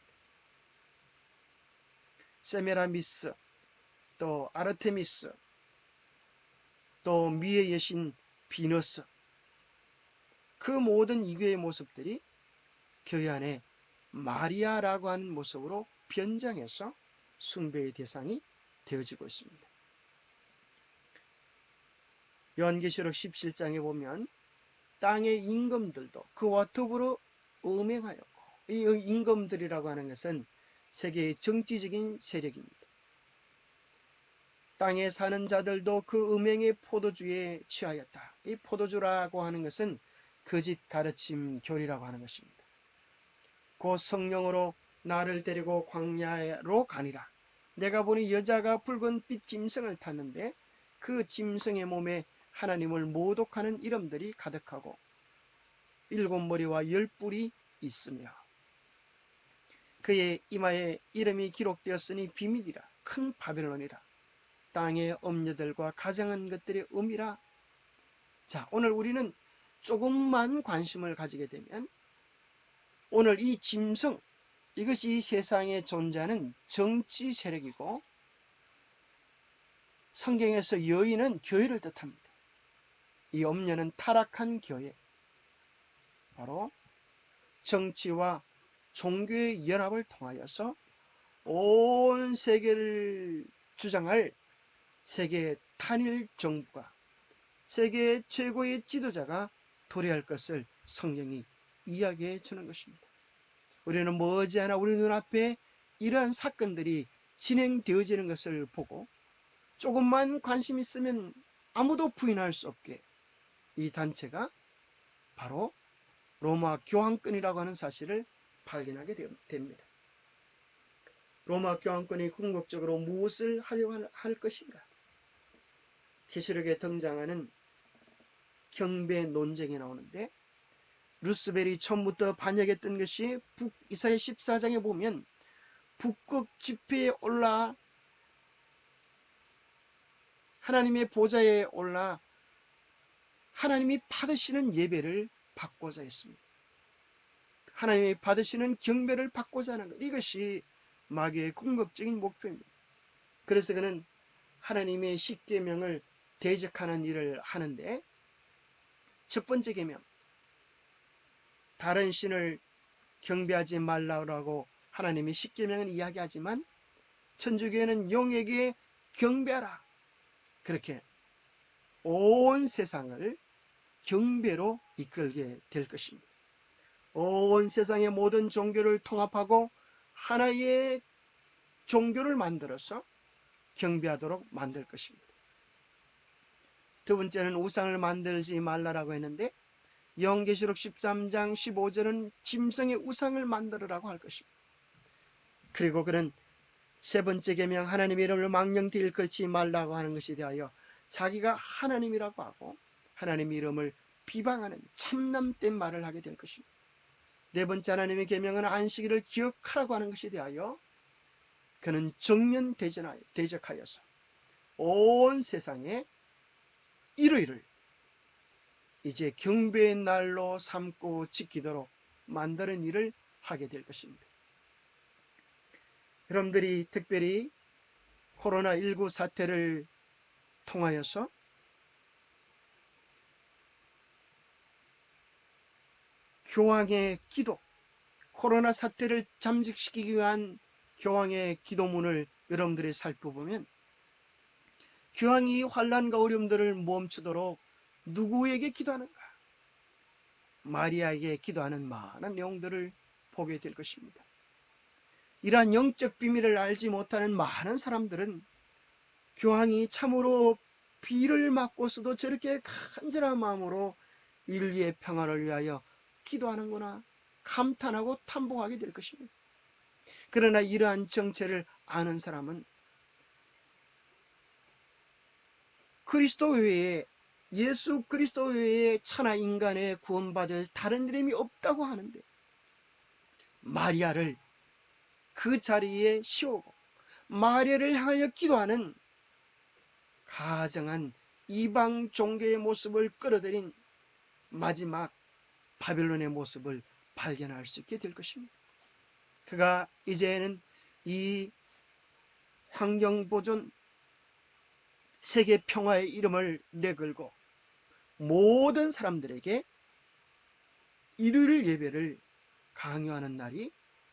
세메라미스, 또 아르테미스, 또 미의 여신 비너스, 그 모든 이교의 모습들이 교회 안에 마리아라고 하는 모습으로 변장해서 숭배의 대상이 되어지고 있습니다. 요한계시록 17장에 보면 땅의 임금들도 그와 더불어 음행하였고, 이 임금들이라고 하는 것은 세계의 정치적인 세력입니다. 땅에 사는 자들도 그 음행의 포도주에 취하였다. 이 포도주라고 하는 것은 거짓 가르침 교리라고 하는 것입니다. 곧 성령으로 나를 데리고 광야로 가니라. 내가 보니 여자가 붉은빛 짐승을 탔는데 그 짐승의 몸에 하나님을 모독하는 이름들이 가득하고 7머리와 10뿔이 있으며 그의 이마에 이름이 기록되었으니 비밀이라. 큰 바벨론이라. 땅의 엄녀들과 가정한 것들의 음이라. 자, 오늘 우리는 조금만 관심을 가지게 되면 오늘 이 짐승, 이것이 이 세상에 존재하는 정치 세력이고 성경에서 여인은 교회를 뜻합니다. 이 엄녀는 타락한 교회, 바로 정치와 종교의 연합을 통하여서 온 세계를 주장할 세계 단일 정부가, 세계 최고의 지도자가 도래할 것을 성경이 이야기해 주는 것입니다. 우리는 머지않아 우리 눈앞에 이러한 사건들이 진행되어지는 것을 보고 조금만 관심 있으면 아무도 부인할 수 없게 이 단체가 바로 로마 교황권이라고 하는 사실을 발견하게 됩니다. 로마 교황권이 궁극적으로 무엇을 하려고 할 것인가? 계시록에 등장하는 경배 논쟁이 나오는데 루스벨이 처음부터 반역했던 것이 이사야 14장에 보면 북극 지폐에 올라 하나님의 보좌에 올라 하나님이 받으시는 예배를 받고자 했습니다. 하나님이 받으시는 경배를 받고자 하는 것, 이것이 마귀의 궁극적인 목표입니다. 그래서 그는 하나님의 십계명을 대적하는 일을 하는데 첫 번째 계명, 다른 신을 경배하지 말라고 하나님의 십계명은 이야기하지만 천주교회는 용에게 경배하라, 그렇게 온 세상을 경배로 이끌게 될 것입니다. 온 세상의 모든 종교를 통합하고 하나의 종교를 만들어서 경배하도록 만들 것입니다. 두 번째는 우상을 만들지 말라라고 했는데 요한계시록 13장 15절은 짐승의 우상을 만들으라고 할 것입니다. 그리고 그는 세 번째 계명 하나님의 이름을 망령되 일컬지 말라고 하는 것에 대하여 자기가 하나님이라고 하고 하나님의 이름을 비방하는 참남된 말을 하게 될 것입니다. 네 번째 하나님의 계명은 안식일을 기억하라고 하는 것에 대하여 그는 정면 대적하여서 온 세상에 일요일을 이제 경배의 날로 삼고 지키도록 만드는 일을 하게 될 것입니다. 여러분들이 특별히 코로나19 사태를 통하여서 교황의 기도, 코로나 사태를 잠식시키기 위한 교황의 기도문을 여러분들이 살펴보면 교황이 환난과 어려움들을 멈추도록 누구에게 기도하는가? 마리아에게 기도하는 많은 내용들을 보게 될 것입니다. 이러한 영적 비밀을 알지 못하는 많은 사람들은 교황이 참으로 비를 맞고서도 저렇게 간절한 마음으로 인류의 평화를 위하여 기도하는구나 감탄하고 탐복하게 될 것입니다. 그러나 이러한 정체를 아는 사람은 그리스도 외에, 예수 그리스도 외에 천하 인간의 구원받을 다른 이름이 없다고 하는데 마리아를 그 자리에 씌우고 마리아를 향하여 기도하는 가정한 이방 종교의 모습을 끌어들인 마지막 바벨론의 모습을 발견할 수 있게 될 것입니다. 그가 이제는 이 환경보존 세계 평화의 이름을 내걸고 모든 사람들에게 일요일 예배를 강요하는 날이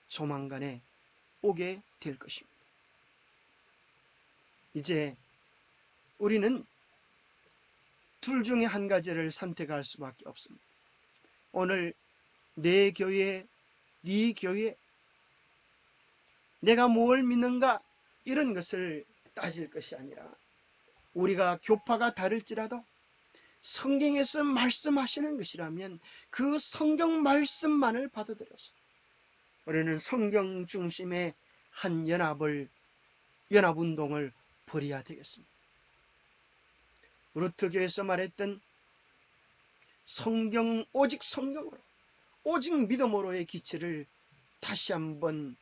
조만간에 오게 될 것입니다. 이제 우리는 둘 중에 한 가지를 선택할 수밖에 없습니다. 오늘 내 교회, 네 교회, 내가 뭘 믿는가 이런 것을 따질 것이 아니라 우리가 교파가 다를지라도 성경에서 말씀하시는 것이라면 그 성경 말씀만을 받아들여서 우리는 성경 중심의 한 연합운동을 벌여야 되겠습니다. 루트 교회에서 말했던 성경, 오직 성경으로, 오직 믿음으로의 기치를 다시 한번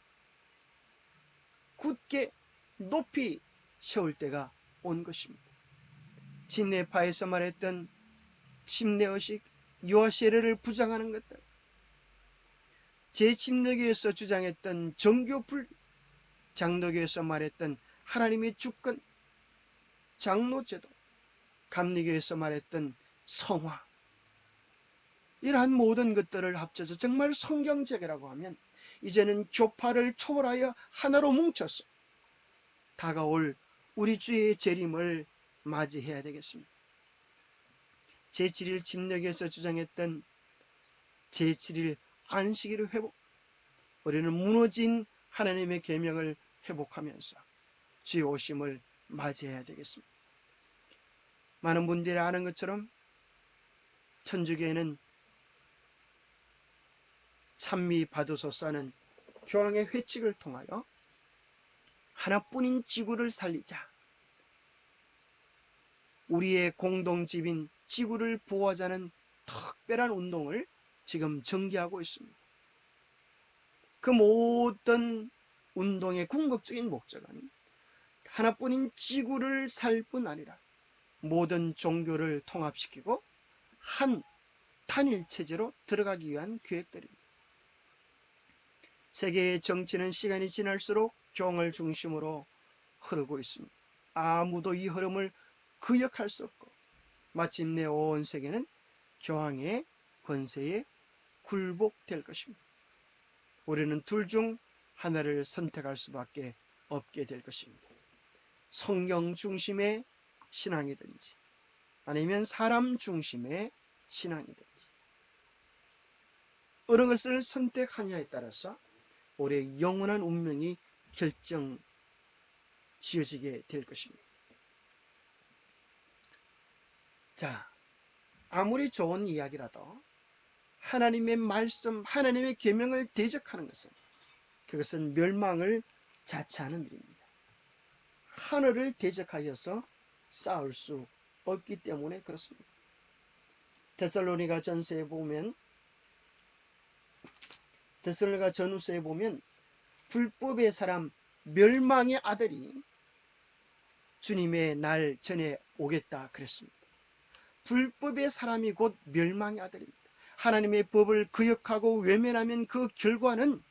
굳게 높이 세울 때가 온 것입니다. 진내파에서 말했던 침례의식, 유아세례를 부정하는 것들, 제침례교에서 주장했던 정교불, 장로교에서 말했던 하나님의 주권, 장로제도, 감리교에서 말했던 성화, 이러한 모든 것들을 합쳐서 정말 성경적이라고 하면 이제는 교파를 초월하여 하나로 뭉쳐서 다가올 우리 주의 재림을 맞이해야 되겠습니다. 제7일 침례교에서 주장했던 제7일 안식일의 회복, 우리는 무너진 하나님의 계명을 회복하면서 주의 오심을 맞이해야 되겠습니다. 많은 분들이 아는 것처럼 천주교에는 찬미 받으소서는 교황의 회칙을 통하여 하나뿐인 지구를 살리자, 우리의 공동집인 지구를 보호하자는 특별한 운동을 지금 전개하고 있습니다. 그 모든 운동의 궁극적인 목적은 하나뿐인 지구를 살 뿐 아니라 모든 종교를 통합시키고 한 단일체제로 들어가기 위한 계획들입니다. 세계의 정치는 시간이 지날수록 교황을 중심으로 흐르고 있습니다. 아무도 이 흐름을 거역할 수 없고 마침내 온 세계는 교황의 권세에 굴복될 것입니다. 우리는 둘 중 하나를 선택할 수밖에 없게 될 것입니다. 성경 중심의 신앙이든지 아니면 사람 중심의 신앙이든지 어느 것을 선택하냐에 따라서 우리의 영원한 운명이 결정 지어지게 될 것입니다. 자, 아무리 좋은 이야기라도 하나님의 말씀, 하나님의 계명을 대적하는 것은 그것은 멸망을 자처하는 일입니다. 하늘을 대적하여서 싸울 수 없기 때문에 그렇습니다. 데살로니가 전서에 보면, 데살로니가 전후서에 보면 불법의 사람 멸망의 아들이 주님의 날 전에 오겠다 그랬습니다. 불법의 사람이 곧 멸망의 아들입니다. 하나님의 법을 거역하고 외면하면 그 결과는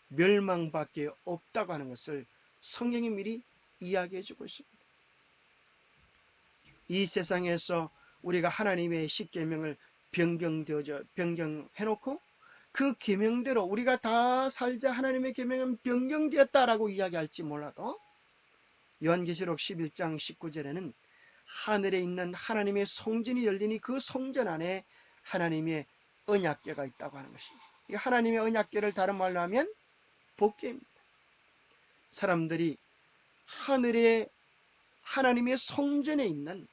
멸망밖에 없다고 하는 것을 성경이 미리 이야기해 주고 있습니다. 이 세상에서 우리가 하나님의 십계명을 변경해놓고 그 계명대로 우리가 다 살자 하나님의 계명은 변경되었다라고 이야기할지 몰라도 요한계시록 11장 19절에는 하늘에 있는 하나님의 성전이 열리니 그 성전 안에 하나님의 언약궤가 있다고 하는 것입니다. 이 하나님의 언약궤를 다른 말로 하면 법궤입니다. 사람들이 하늘에 하나님의 성전에 있는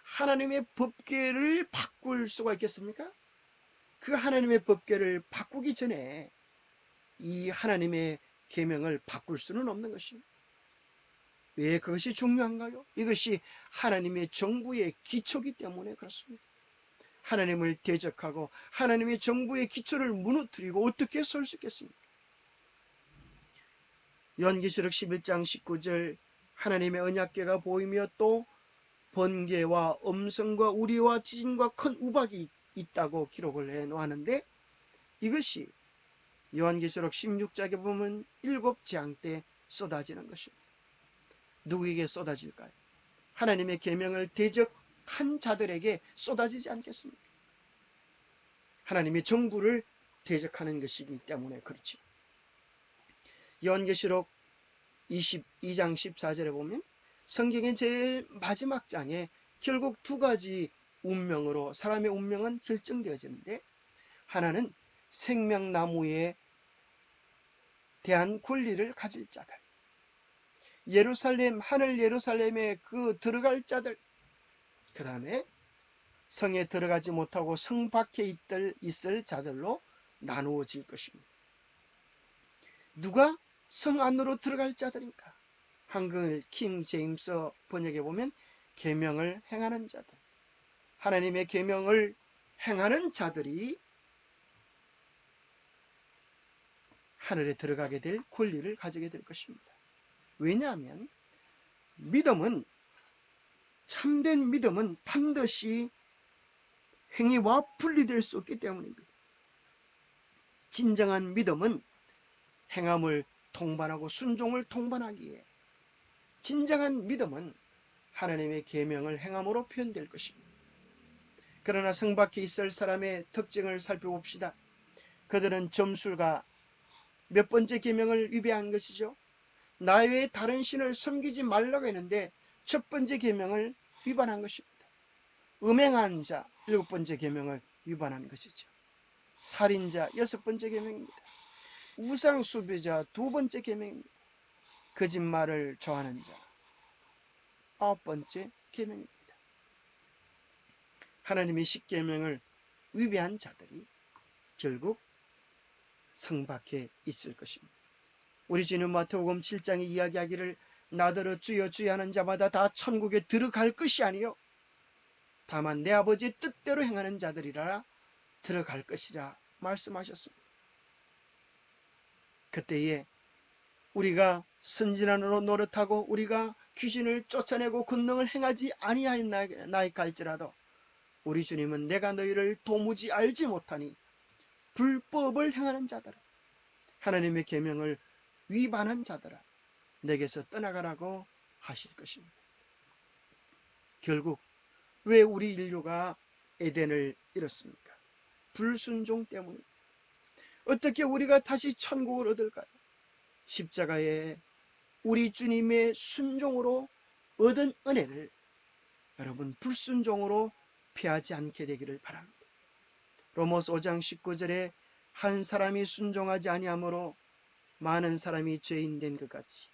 하나님의 법궤를 바꿀 수가 있겠습니까? 그 하나님의 법궤를 바꾸기 전에 이 하나님의 계명을 바꿀 수는 없는 것입니다. 왜 그것이 중요한가요? 이것이 하나님의 정부의 기초이기 때문에 그렇습니다. 하나님을 대적하고 하나님의 정부의 기초를 무너뜨리고 어떻게 설 수 있겠습니까? 요한계시록 11장 19절 하나님의 언약궤가 보이며 또 번개와 음성과 우리와 지진과 큰 우박이 있다고 기록을 해 놓았는데, 이것이 요한계시록 16장에 보면 7재앙 때 쏟아지는 것입니다. 누구에게 쏟아질까요? 하나님의 계명을 대적한 자들에게 쏟아지지 않겠습니까? 하나님의 정부를 대적하는 것이기 때문에 그렇죠. 요한계시록 22장 14절에 보면 성경의 제일 마지막 장에 결국 두 가지 운명으로 사람의 운명은 결정되어지는데, 하나는 생명나무에 대한 권리를 가질 자들, 예루살렘, 하늘 예루살렘에 그 들어갈 자들, 그 다음에 성에 들어가지 못하고 성 밖에 있을 자들로 나누어질 것입니다. 누가 성 안으로 들어갈 자들인가? 한글 킹 제임스 번역에 보면 계명을 행하는 자들, 하나님의 계명을 행하는 자들이 하늘에 들어가게 될 권리를 가지게 될 것입니다. 왜냐하면 믿음은, 참된 믿음은 반드시 행위와 분리될 수 없기 때문입니다. 진정한 믿음은 행함을 동반하고 순종을 동반하기에, 진정한 믿음은 하나님의 계명을 행함으로 표현될 것입니다. 그러나 성 밖에 있을 사람의 특징을 살펴봅시다. 그들은 점술과 몇 번째 계명을 위배한 것이죠. 나 외에 다른 신을 섬기지 말라고 했는데 첫 번째 계명을 위반한 것입니다. 음행한 자 7번째 계명을 위반한 것이죠. 살인자 6번째 계명입니다. 우상 숭배자 2번째 계명입니다. 거짓말을 좋아하는 자 9번째 계명입니다. 하나님의 십계명을 위배한 자들이 결국 성 밖에 있을 것입니다. 우리 주님 마태복음 7장에 이야기하기를 나더러 주여 주여 하는 자마다 다 천국에 들어갈 것이 아니요 다만 내 아버지의 뜻대로 행하는 자들이라 들어갈 것이라 말씀하셨습니다. 그때에 우리가 선진한으로 노릇하고 우리가 귀신을 쫓아내고 권능을 행하지 아니하였나이까할지라도 우리 주님은 내가 너희를 도무지 알지 못하니 불법을 행하는 자들아, 하나님의 계명을 위반한 자들아, 내게서 떠나가라고 하실 것입니다. 결국 왜 우리 인류가 에덴을 잃었습니까? 불순종 때문입니다. 어떻게 우리가 다시 천국을 얻을까요? 십자가에 우리 주님의 순종으로 얻은 은혜를 여러분 불순종으로 피하지 않게 되기를 바랍니다. 로마서 5장 19절에 한 사람이 순종하지 아니하므로 많은 사람이 죄인 된 것 같이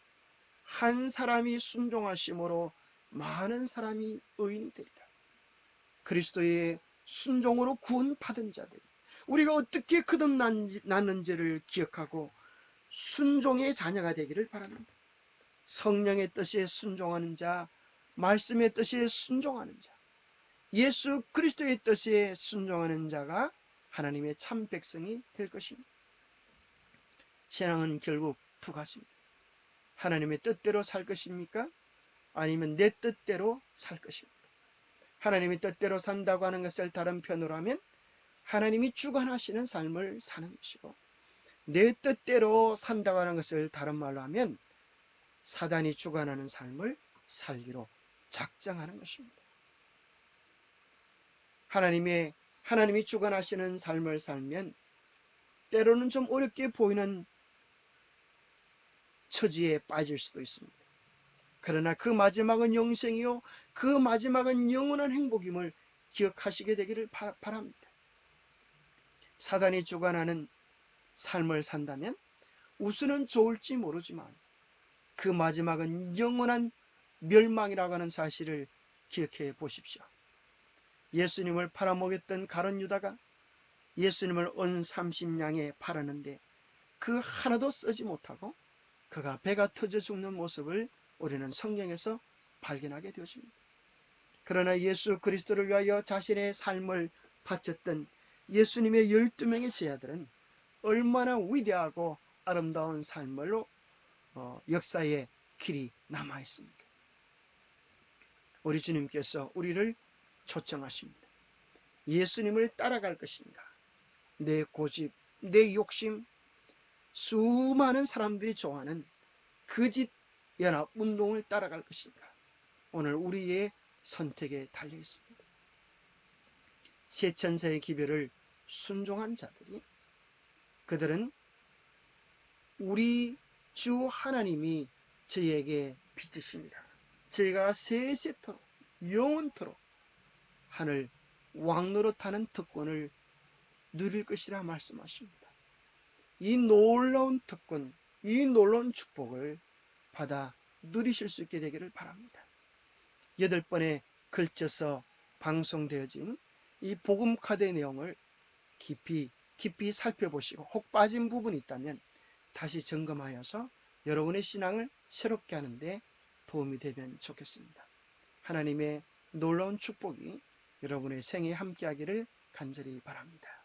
한 사람이 순종하심으로 많은 사람이 의인이 되리라. 그리스도의 순종으로 구원받은 자들, 우리가 어떻게 거듭났는지를 기억하고 순종의 자녀가 되기를 바랍니다. 성령의 뜻에 순종하는 자, 말씀의 뜻에 순종하는 자, 예수 그리스도의 뜻에 순종하는 자가 하나님의 참 백성이 될 것입니다. 신앙은 결국 두 가지입니다. 하나님의 뜻대로 살 것입니까? 아니면 내 뜻대로 살 것입니까? 하나님의 뜻대로 산다고 하는 것을 다른 편으로 하면 하나님이 주관하시는 삶을 사는 것이고, 내 뜻대로 산다고 하는 것을 다른 말로 하면 사단이 주관하는 삶을 살기로 작정하는 것입니다. 하나님이 주관하시는 삶을 살면 때로는 좀 어렵게 보이는 처지에 빠질 수도 있습니다. 그러나 그 마지막은 영생이요, 그 마지막은 영원한 행복임을 기억하시게 되기를 바랍니다. 사단이 주관하는 삶을 산다면 우수는 좋을지 모르지만 그 마지막은 영원한 멸망이라고 하는 사실을 기억해 보십시오. 예수님을 팔아먹였던 가룟 유다가 예수님을 온 30냥에 팔았는데 그 하나도 쓰지 못하고 그가 배가 터져 죽는 모습을 우리는 성경에서 발견하게 되어집니다. 그러나 예수 그리스도를 위하여 자신의 삶을 바쳤던 예수님의 12명의 제자들은 얼마나 위대하고 아름다운 삶으로 역사의 길이 남아있습니까? 우리 주님께서 우리를 초청하십니다. 예수님을 따라갈 것인가? 내 고집, 내 욕심, 수많은 사람들이 좋아하는 거짓 연합 운동을 따라갈 것인가? 오늘 우리의 선택에 달려 있습니다. 세 천사의 기별을 순종한 자들이, 그들은 우리 주 하나님이 저희에게 빚으십니다. 저희가 세세토록 영원토록 하늘 왕노릇하는 특권을 누릴 것이라 말씀하십니다. 이 놀라운 특권, 이 놀라운 축복을 받아 누리실 수 있게 되기를 바랍니다. 8번에 걸쳐서 방송되어진 이 복음 카드의 내용을 깊이 살펴보시고 혹 빠진 부분이 있다면 다시 점검하여서 여러분의 신앙을 새롭게 하는데 도움이 되면 좋겠습니다. 하나님의 놀라운 축복이 여러분의 생에 함께하기를 간절히 바랍니다.